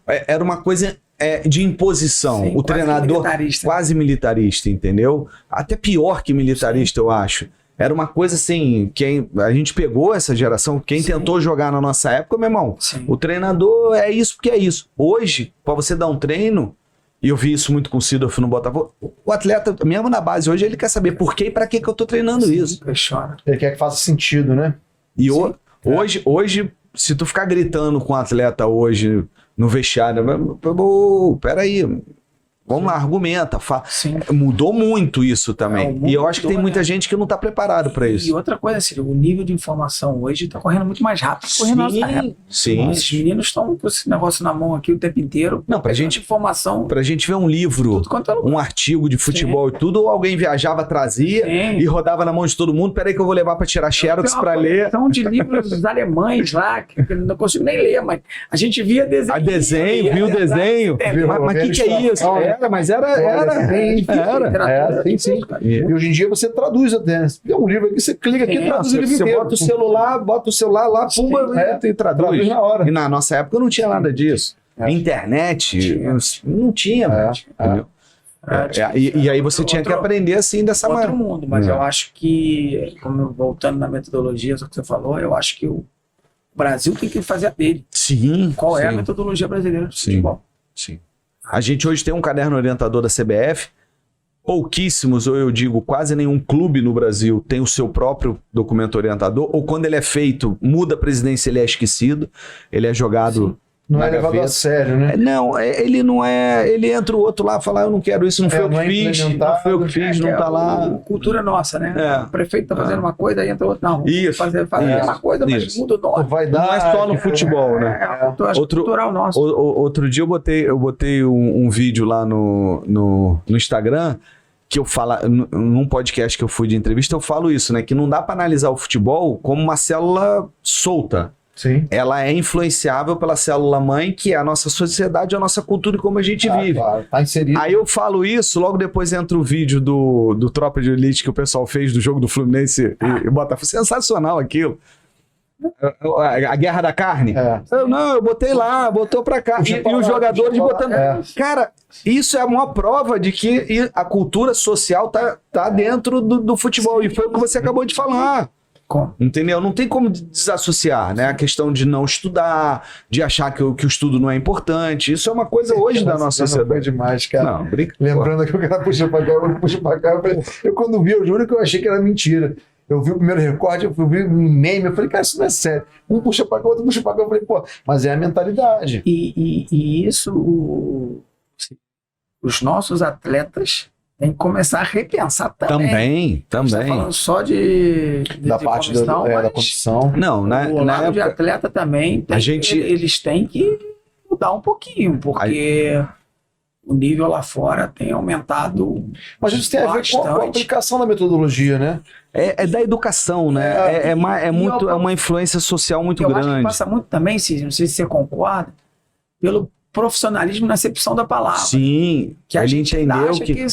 Era uma coisa de imposição. Sim, o treinador quase militarista, entendeu? Até pior que militarista, eu acho. Era uma coisa assim, a gente pegou essa geração, quem tentou jogar na nossa época, meu irmão, o treinador é isso porque é isso. Hoje, para você dar um treino, e eu vi isso muito com o Sidorf no Botafogo, o atleta, mesmo na base hoje, ele quer saber por quê e para que eu tô treinando isso. Ele quer que faça sentido, né? E hoje, se tu ficar gritando com o atleta hoje no vestiário, peraí... Vamos lá, argumenta. Mudou muito isso também. E eu acho que tem muita gente que não está preparado para isso. E outra coisa, assim, o nível de informação hoje está correndo muito mais rápido. Sim. Esses meninos estão com esse negócio na mão aqui o tempo inteiro. Não, pra gente informação. Pra gente ver um livro, um artigo de futebol e tudo, ou alguém viajava, trazia e rodava na mão de todo mundo. Peraí que eu vou levar para tirar xerox para ler. São de livros alemães lá, que eu não consigo nem ler, mas a gente via desenho. Viu o desenho. Mas o que é isso? Mas era. Sim. E hoje em dia você traduz até. Tem um livro aqui, você clica aqui e traduz o livro inteiro. Você bota o celular lá, pumba, e traduz na hora. E na nossa época não tinha nada disso. Internet, não tinha. E aí você tinha que aprender assim dessa maneira. Outro mundo, mas eu acho que, voltando na metodologia, só que você falou, eu acho que o Brasil tem que fazer a dele. Sim. Qual é a metodologia brasileira de futebol? Sim. A gente hoje tem um caderno orientador da CBF, pouquíssimos, ou eu digo quase nenhum clube no Brasil tem o seu próprio documento orientador, ou quando ele é feito, muda a presidência, ele é esquecido, ele é jogado Não na é levado gaveta. a sério, né? Não, ele não é. Ele entra o outro lá e fala: eu não quero isso, não foi eu que não é fiz, não implementado. foi eu que fiz, não tá lá. Cultura nossa, né? É. O prefeito tá fazendo uma coisa, aí entra outro. Não, Isso, fazer isso, uma coisa, mas isso. muda o nome. Vai dar. Não é só no futebol, né? É a cultural nossa. Outro dia eu botei um vídeo lá no Instagram que eu falo, num podcast que eu fui de entrevista, eu falo isso, né? Que não dá para analisar o futebol como uma célula solta. Sim. Ela é influenciável pela célula-mãe, que é a nossa sociedade, a nossa cultura e como a gente vive. Claro, tá inserido. Aí eu falo isso, logo depois entra o vídeo do Tropa de Elite que o pessoal fez do jogo do Fluminense e Botafogo. Sensacional aquilo. A Guerra da Carne. É. Eu botei lá, botou pra cá. E os jogadores botando. Cara, isso é uma prova de que a cultura social tá dentro do futebol. E foi o que você acabou de falar. Entendeu? Não tem como desassociar, né? A questão de não estudar, de achar que o estudo não é importante. Isso é uma coisa hoje da nossa sociedade. Foi demais, cara. Não, brinca. Lembrando que o cara puxa pra cá, eu puxo pra cá. Eu quando vi, eu juro que eu achei que era mentira. Eu vi o primeiro recorte, eu vi um meme, eu falei, cara, isso não é sério. Um puxa pra cá, outro puxa pra cá. Eu falei, pô, mas é a mentalidade. E isso, os nossos atletas têm que começar a repensar também. A gente tá falando só da parte da competição. Não, o lado de atleta também, eles têm que mudar um pouquinho, porque o nível lá fora tem aumentado. Mas isso tem a ver com a aplicação da metodologia, né? É da educação, né? É uma influência social muito grande. Eu acho que passa muito também, não sei se você concorda, pelo profissionalismo na acepção da palavra. Sim, que a gente entendeu acha que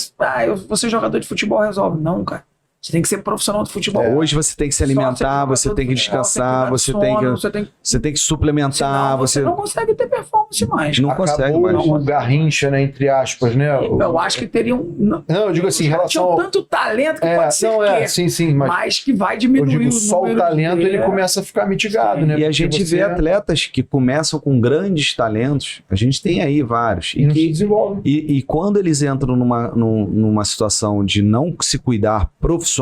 você jogador de futebol resolve. Não, cara. Você tem que ser profissional de futebol. Hoje você tem que se alimentar, você tem que descansar, você tem que suplementar. Senão você não consegue ter performance mais. Não consegue mais. O Garrincha, né, entre aspas, né? Eu acho que teriam. Não, eu digo assim, em relação ao tanto talento que pode ser sim, mas que vai diminuir. Eu digo, só o talento ele começa a ficar mitigado, né? E a gente vê atletas que começam com grandes talentos, a gente tem aí vários. E que se desenvolvem. E quando eles entram numa situação de não se cuidar profissionalmente,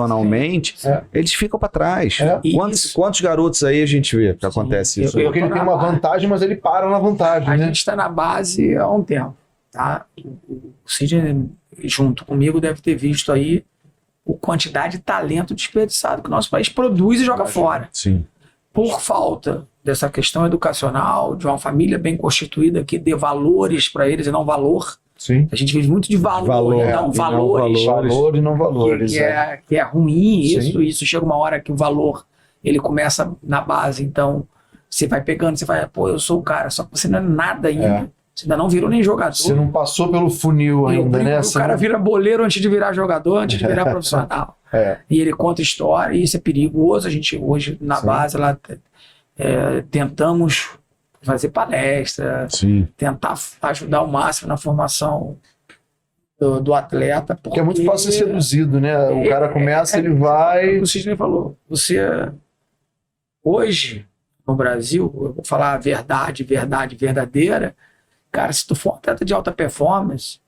eles ficam para trás. Quantos garotos aí a gente vê que acontece isso? Porque ele tem uma vantagem, mas ele para na vantagem. A gente está na base há um tempo. Tá? O Sidney, junto comigo, deve ter visto aí a quantidade de talento desperdiçado que o nosso país produz e joga fora. Sim. Por falta dessa questão educacional, de uma família bem constituída que dê valores para eles e não valor. Sim. A gente vive muito de valores. Valor e não valores. Que é ruim isso chega uma hora que o valor ele começa na base, então você vai pegando, você vai, pô, eu sou o cara, só que você não é nada ainda. Você ainda não virou nem jogador. Você não passou pelo funil ainda, né? O cara vira boleiro antes de virar jogador, antes de virar profissional. E ele conta história, e isso é perigoso. A gente hoje, na base, lá tentamos fazer palestra, tentar ajudar ao máximo na formação do atleta. Porque é muito fácil ser seduzido, né? O cara começa, ele vai... O Sidney falou, hoje, no Brasil, eu vou falar a verdade verdadeira, cara, se tu for um atleta de alta performance,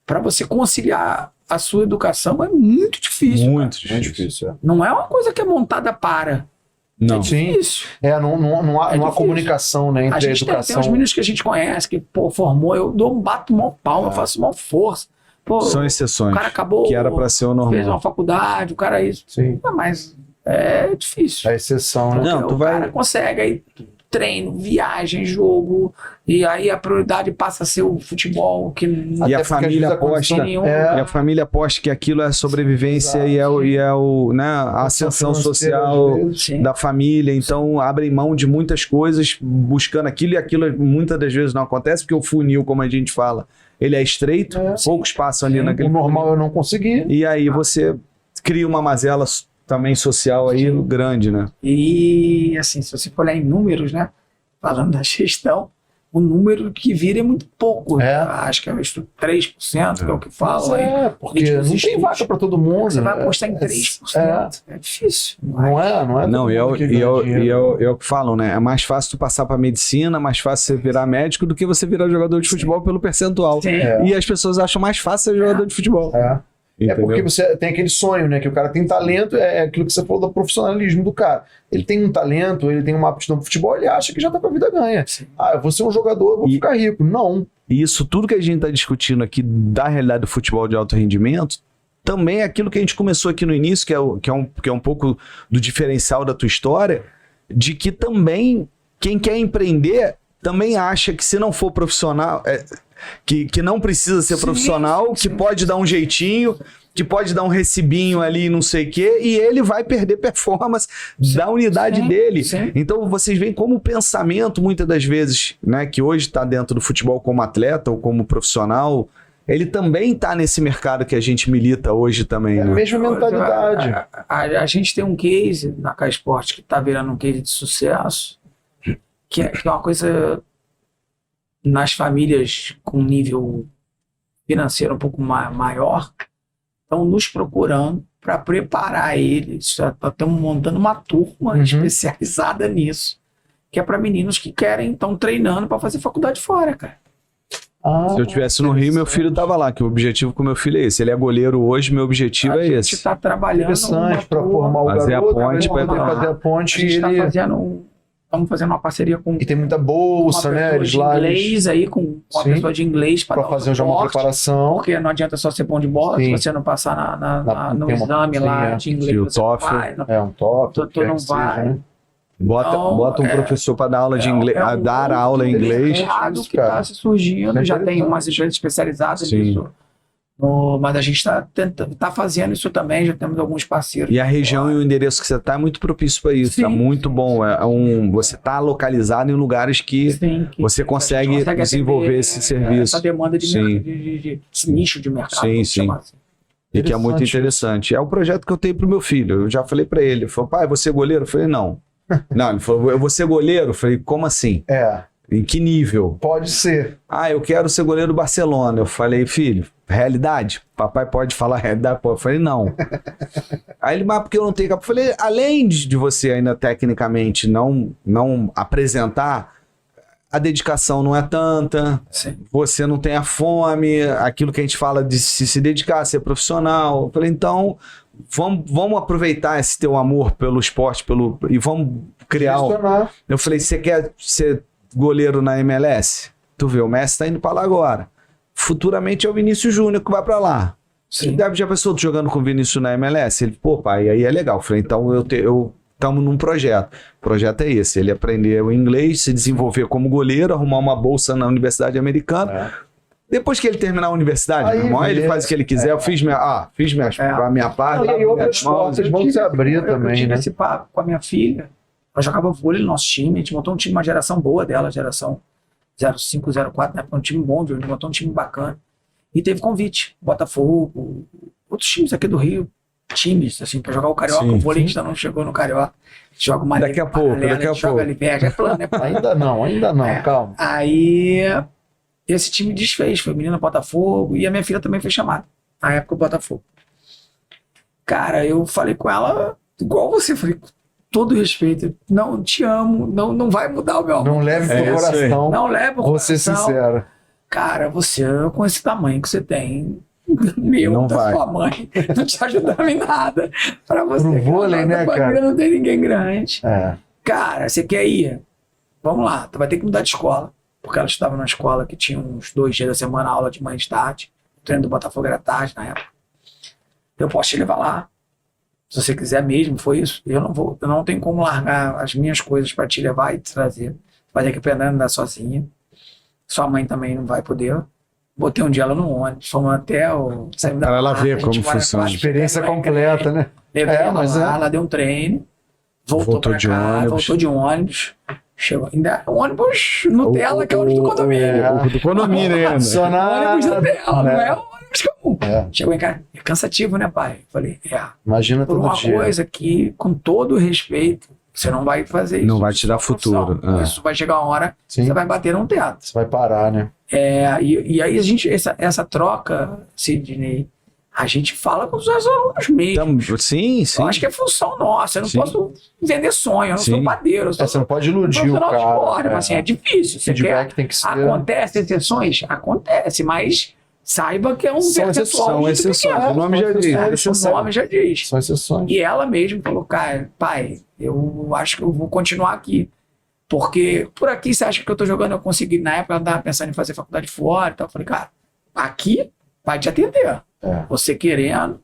para você conciliar a sua educação é muito difícil. Muito difícil. Não é uma coisa que é montada para... Não. É difícil. Não há comunicação, né, entre a educação. Tem os meninos que a gente conhece, que formou, eu bato mó palma, eu faço mó força. São exceções. O cara acabou, que era para ser o normal. Fez uma faculdade, o cara isso. Sim. Mas é difícil. É exceção, né? Não, cara consegue, aí treino, viagem, jogo, e aí a prioridade passa a ser o futebol. E a família aposta. E a família aposta que aquilo é sobrevivência e né, a ascensão social da família. Então abrem mão de muitas coisas buscando aquilo, e aquilo muitas das vezes não acontece, porque o funil, como a gente fala, ele é estreito, poucos passam ali naquele. O normal eu não consegui. E aí você cria uma mazela também social aí grande, né? E assim, se você for olhar em números, né? Falando da gestão, o número que vira é muito pouco. Acho que é 3%, que é o que fala. Porque não tem vaga para todo mundo. Você vai apostar em 3%. É difícil. Não é. Não, e é o que falam, né? É mais fácil tu passar para medicina, mais fácil você virar médico do que você virar jogador de futebol pelo percentual. E as pessoas acham mais fácil ser jogador de futebol. Entendeu? porque você tem aquele sonho, né? Que o cara tem talento, é aquilo que você falou do profissionalismo do cara. Ele tem um talento, ele tem uma aptidão pro futebol, ele acha que já tá com a vida ganha. Sim. Ah, eu vou ser um jogador, eu vou ficar rico. Não. E isso tudo que a gente está discutindo aqui da realidade do futebol de alto rendimento também é aquilo que a gente começou aqui no início, que é um pouco do diferencial da tua história, de que também quem quer empreender também acha que se não for profissional, que não precisa ser profissional, que pode dar um jeitinho, que pode dar um recibinho ali, não sei o quê, e ele vai perder performance da unidade dele. Sim. Então vocês veem como o pensamento, muitas das vezes, né, que hoje está dentro do futebol como atleta ou como profissional, ele também está nesse mercado que a gente milita hoje também, É a né? mesma mentalidade. A gente tem um case na K Sport que está virando um case de sucesso, que é uma coisa nas famílias com nível financeiro um pouco maior, estão nos procurando para preparar eles. Estamos montando uma turma especializada nisso, que é para meninos que estão treinando para fazer faculdade fora, cara. Se eu estivesse no Rio, meu filho estava lá, que o objetivo com meu filho é esse. Ele é goleiro hoje, meu objetivo é A gente esse. está trabalhando Interessante para formar o fazer garoto, a ponte, pra poder pra- fazer a ponte. A gente está ele... estamos fazendo uma parceria com E tem muita bolsa, uma né? pessoa Eles de lá inglês aí, com uma Sim. pessoa de inglês para fazer já uma suporte, preparação. porque não adianta só ser bom de bola, Sim. se você não passar no tem uma- exame sim, lá é. de inglês, Sim, o você não TOEFL. vai, não- É um top. Tu não vai. Né? Bota um professor para dar aula de inglês, dar aula em inglês. mercado Isso, que cara. está se surgindo, É já tem interessante. umas empresas especializadas Sim. nisso. Mas a gente está fazendo isso também, já temos alguns parceiros. E a região e o endereço que você está é muito propício para isso. Sim. Tá muito bom. Você está localizado em lugares que Sim, que você a gente consegue desenvolver atender, esse serviço. essa demanda de, Sim. de nicho de mercado. Sim, vamos sim. chamar assim. E que é muito interessante. É o projeto que eu tenho pro meu filho. Eu já falei para ele. Ele falou, pai, você é goleiro? Eu falei, não. Não, ele falou, eu vou ser goleiro? Eu falei, como assim? Em que nível? Pode ser. Ah, eu quero ser goleiro do Barcelona. Eu falei, filho, realidade? Papai pode falar realidade? Eu falei, não. Aí ele, mas porque eu não tenho... Eu falei, além de você ainda tecnicamente não apresentar, a dedicação não é tanta, Sim. você não tem a fome, aquilo que a gente fala de se dedicar, ser profissional. Eu falei, então, vamos aproveitar esse teu amor pelo esporte e vamos criar... Gestionar. Eu falei, você quer ser goleiro na MLS? Tu vê, o Messi tá indo pra lá agora. Futuramente é o Vinícius Júnior que vai pra lá. Sim. Já pensou tu jogando com o Vinícius na MLS? Ele, pô, pai, aí é legal. Eu falei, então eu estamos num projeto. O projeto é esse, ele aprender o inglês, se desenvolver como goleiro, arrumar uma bolsa na Universidade Americana. Depois que ele terminar a universidade, Aí, meu irmão, aí ele beleza. faz o que ele quiser. Eu fiz a minha parte. E outras portas vão se abrir Eu também, tive né? esse papo com a minha filha. Ela jogava vôlei no nosso time, a gente montou um time, uma geração boa dela, geração 05, 04, né? Um time bom, a gente montou um time bacana. E teve convite, Botafogo, outros times aqui do Rio, times, assim, pra jogar o Carioca. Sim. O vôlei ainda não chegou no Carioca. Joga uma Daqui a pouco, daqui a joga pouco. ali perto, é plano, né? Ainda não, É. calma. Aí esse time desfez, foi menina Botafogo, e a minha filha também foi chamada, na época o Botafogo. Cara, eu falei com ela, igual você, falei, com todo respeito, não, te amo, não vai mudar o meu amor. Não leve pro É isso aí. coração. Não leva o Vou ser coração. sincero. Cara, você, com esse tamanho que você tem, meu, Não da vai. sua mãe, não te ajudava em nada. Pra você, Pro vôlei, cara, né, na família cara? não tem ninguém grande. É. Cara, você quer ir? Vamos lá, tu vai ter que mudar de escola. Porque ela estava numa escola que tinha uns 2 dias da semana, aula de manhã e de tarde. O treino do Botafogo era tarde na época. Eu posso te levar lá. Se você quiser mesmo, foi isso. Eu não vou, eu não tenho como largar as minhas coisas para te levar e te trazer. Vai ter que aprender a andar sozinha. Sua mãe também não vai poder. Botei um dia ela no ônibus, fomos até o... saímos da Pra ela barraca, ver a gente como mora funciona. quase Experiência perto do completa, né? Levei É, ela mas lá, é. ela deu um treino, voltou Voltou pra de cá, ônibus. voltou de ônibus, chegou ainda, ônibus Nutella, que é o ônibus do condomínio. O do condomínio ainda. Funcionar. Ônibus Nutella, não é o ônibus comum. É. Chegou em casa, é cansativo, né, pai? Falei, Imagina por todo uma dia. coisa que, com todo respeito, você não vai fazer isso. Não vai te dar Sua profissão. futuro, é. Isso vai chegar uma hora, Sim. você vai bater num teatro. Você vai parar, né? E aí a gente, essa troca, Sidney, a gente fala com os alunos mesmo. Sim, sim. Eu acho que é função nossa. Eu não Sim. posso vender sonho, eu não Sim. sou padeiro. Eu sou Você não pode iludir o profissional de cara. esporte, mas assim, é difícil. Você Feedback quer, tem que ser. acontece exceções? Acontece, mas saiba que é um São percentual São muito exceções. pequeno. O nome já diz. O nome já diz. São exceções. E ela mesma falou, cara, pai, eu acho que eu vou continuar aqui. Porque por aqui você acha que eu tô jogando, eu consegui. Na época ela tava pensando em fazer faculdade fora e tal. Eu falei, cara, aqui vai te atender. Você querendo.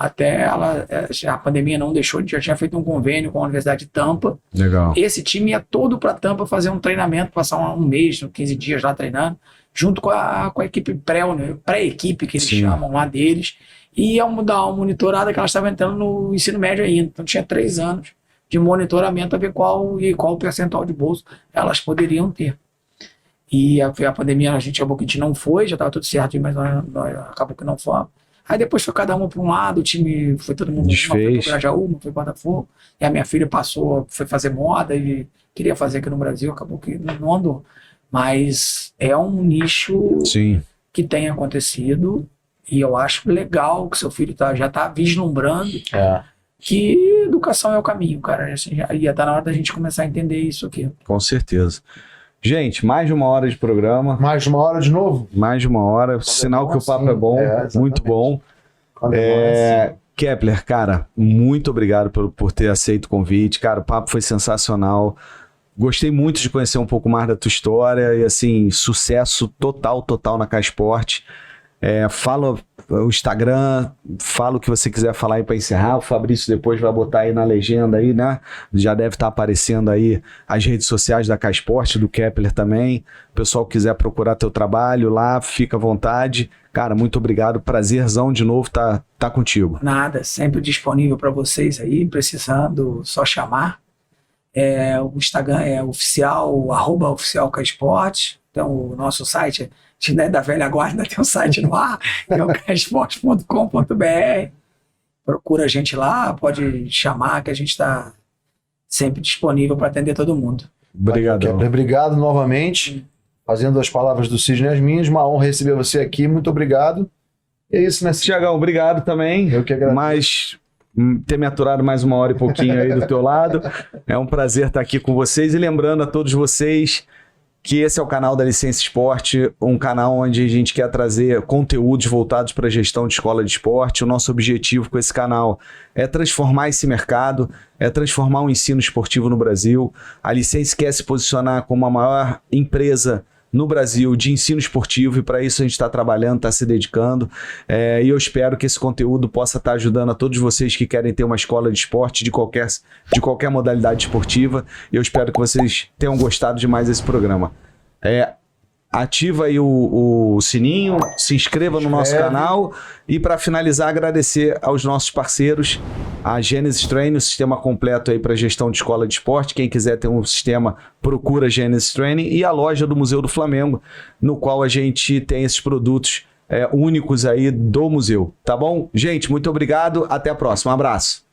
Até a pandemia não deixou, já tinha feito um convênio com a Universidade de Tampa. Legal. Esse time ia todo para Tampa fazer um treinamento, passar um mês, 15 dias lá treinando, junto com a equipe pré-equipe que eles chamam lá deles. E ia dar uma monitorada que elas estavam entrando no ensino médio ainda. Então tinha 3 anos de monitoramento para ver qual percentual de bolsa elas poderiam ter. E a pandemia a gente acabou que a gente não foi, já estava tudo certo, mas nós acabou que não fomos. Aí depois foi cada um para um lado, o time foi todo mundo, Desfez. uma foi pro Grajaú, uma foi pro Botafogo, e a minha filha foi fazer moda e queria fazer aqui no Brasil, acabou que não andou. Mas é um nicho Sim. que tem acontecido e eu acho legal que seu filho já está vislumbrando que educação é o caminho, cara. Assim, já tá na hora da gente começar a entender isso aqui. Com certeza. Gente, mais de 1 hora de programa. Mais de 1 hora de novo? Mais de 1 hora. Sinal que o papo é bom, muito bom. Kepler, cara, muito obrigado por ter aceito o convite. Cara, o papo foi sensacional. Gostei muito de conhecer um pouco mais da tua história e, assim, sucesso total na K-Sport. Fala o Instagram, fala o que você quiser falar aí para encerrar. O Fabrício depois vai botar aí na legenda aí, né? Já deve estar aparecendo aí as redes sociais da K-Sport, do Kepler também. O pessoal que quiser procurar teu trabalho lá, fica à vontade. Cara, muito obrigado. Prazerzão de novo tá contigo. Nada, sempre disponível para vocês aí, precisando, só chamar. O Instagram é oficial, @oficial K-Sport. Então o nosso site, da velha guarda, tem um site no ar, que é o ksport.com.br. Procura a gente lá, pode chamar, que a gente está sempre disponível para atender todo mundo. Obrigadão. Obrigado novamente. Fazendo as palavras do Sidney as minhas, uma honra receber você aqui. Muito obrigado. E é isso, né, Sidney? Tiagão, obrigado também. Eu que agradeço. Mas ter me aturado mais 1 hora e pouquinho aí do teu lado. É um prazer estar aqui com vocês. E lembrando a todos vocês que esse é o canal da Licença Esporte, um canal onde a gente quer trazer conteúdos voltados para a gestão de escola de esporte. O nosso objetivo com esse canal é transformar esse mercado, é transformar o ensino esportivo no Brasil. A Licença quer se posicionar como a maior empresa no Brasil de ensino esportivo e para isso a gente está trabalhando, está se dedicando e eu espero que esse conteúdo possa estar ajudando a todos vocês que querem ter uma escola de esporte de qualquer modalidade esportiva e eu espero que vocês tenham gostado demais desse programa. Ativa aí o sininho, se inscreva no nosso canal e para finalizar agradecer aos nossos parceiros, a Genesis Training, o sistema completo aí para gestão de escola de esporte. Quem quiser ter um sistema, procura Genesis Training, e a loja do Museu do Flamengo, no qual a gente tem esses produtos únicos aí do museu, tá bom? Gente, muito obrigado, até a próxima, um abraço.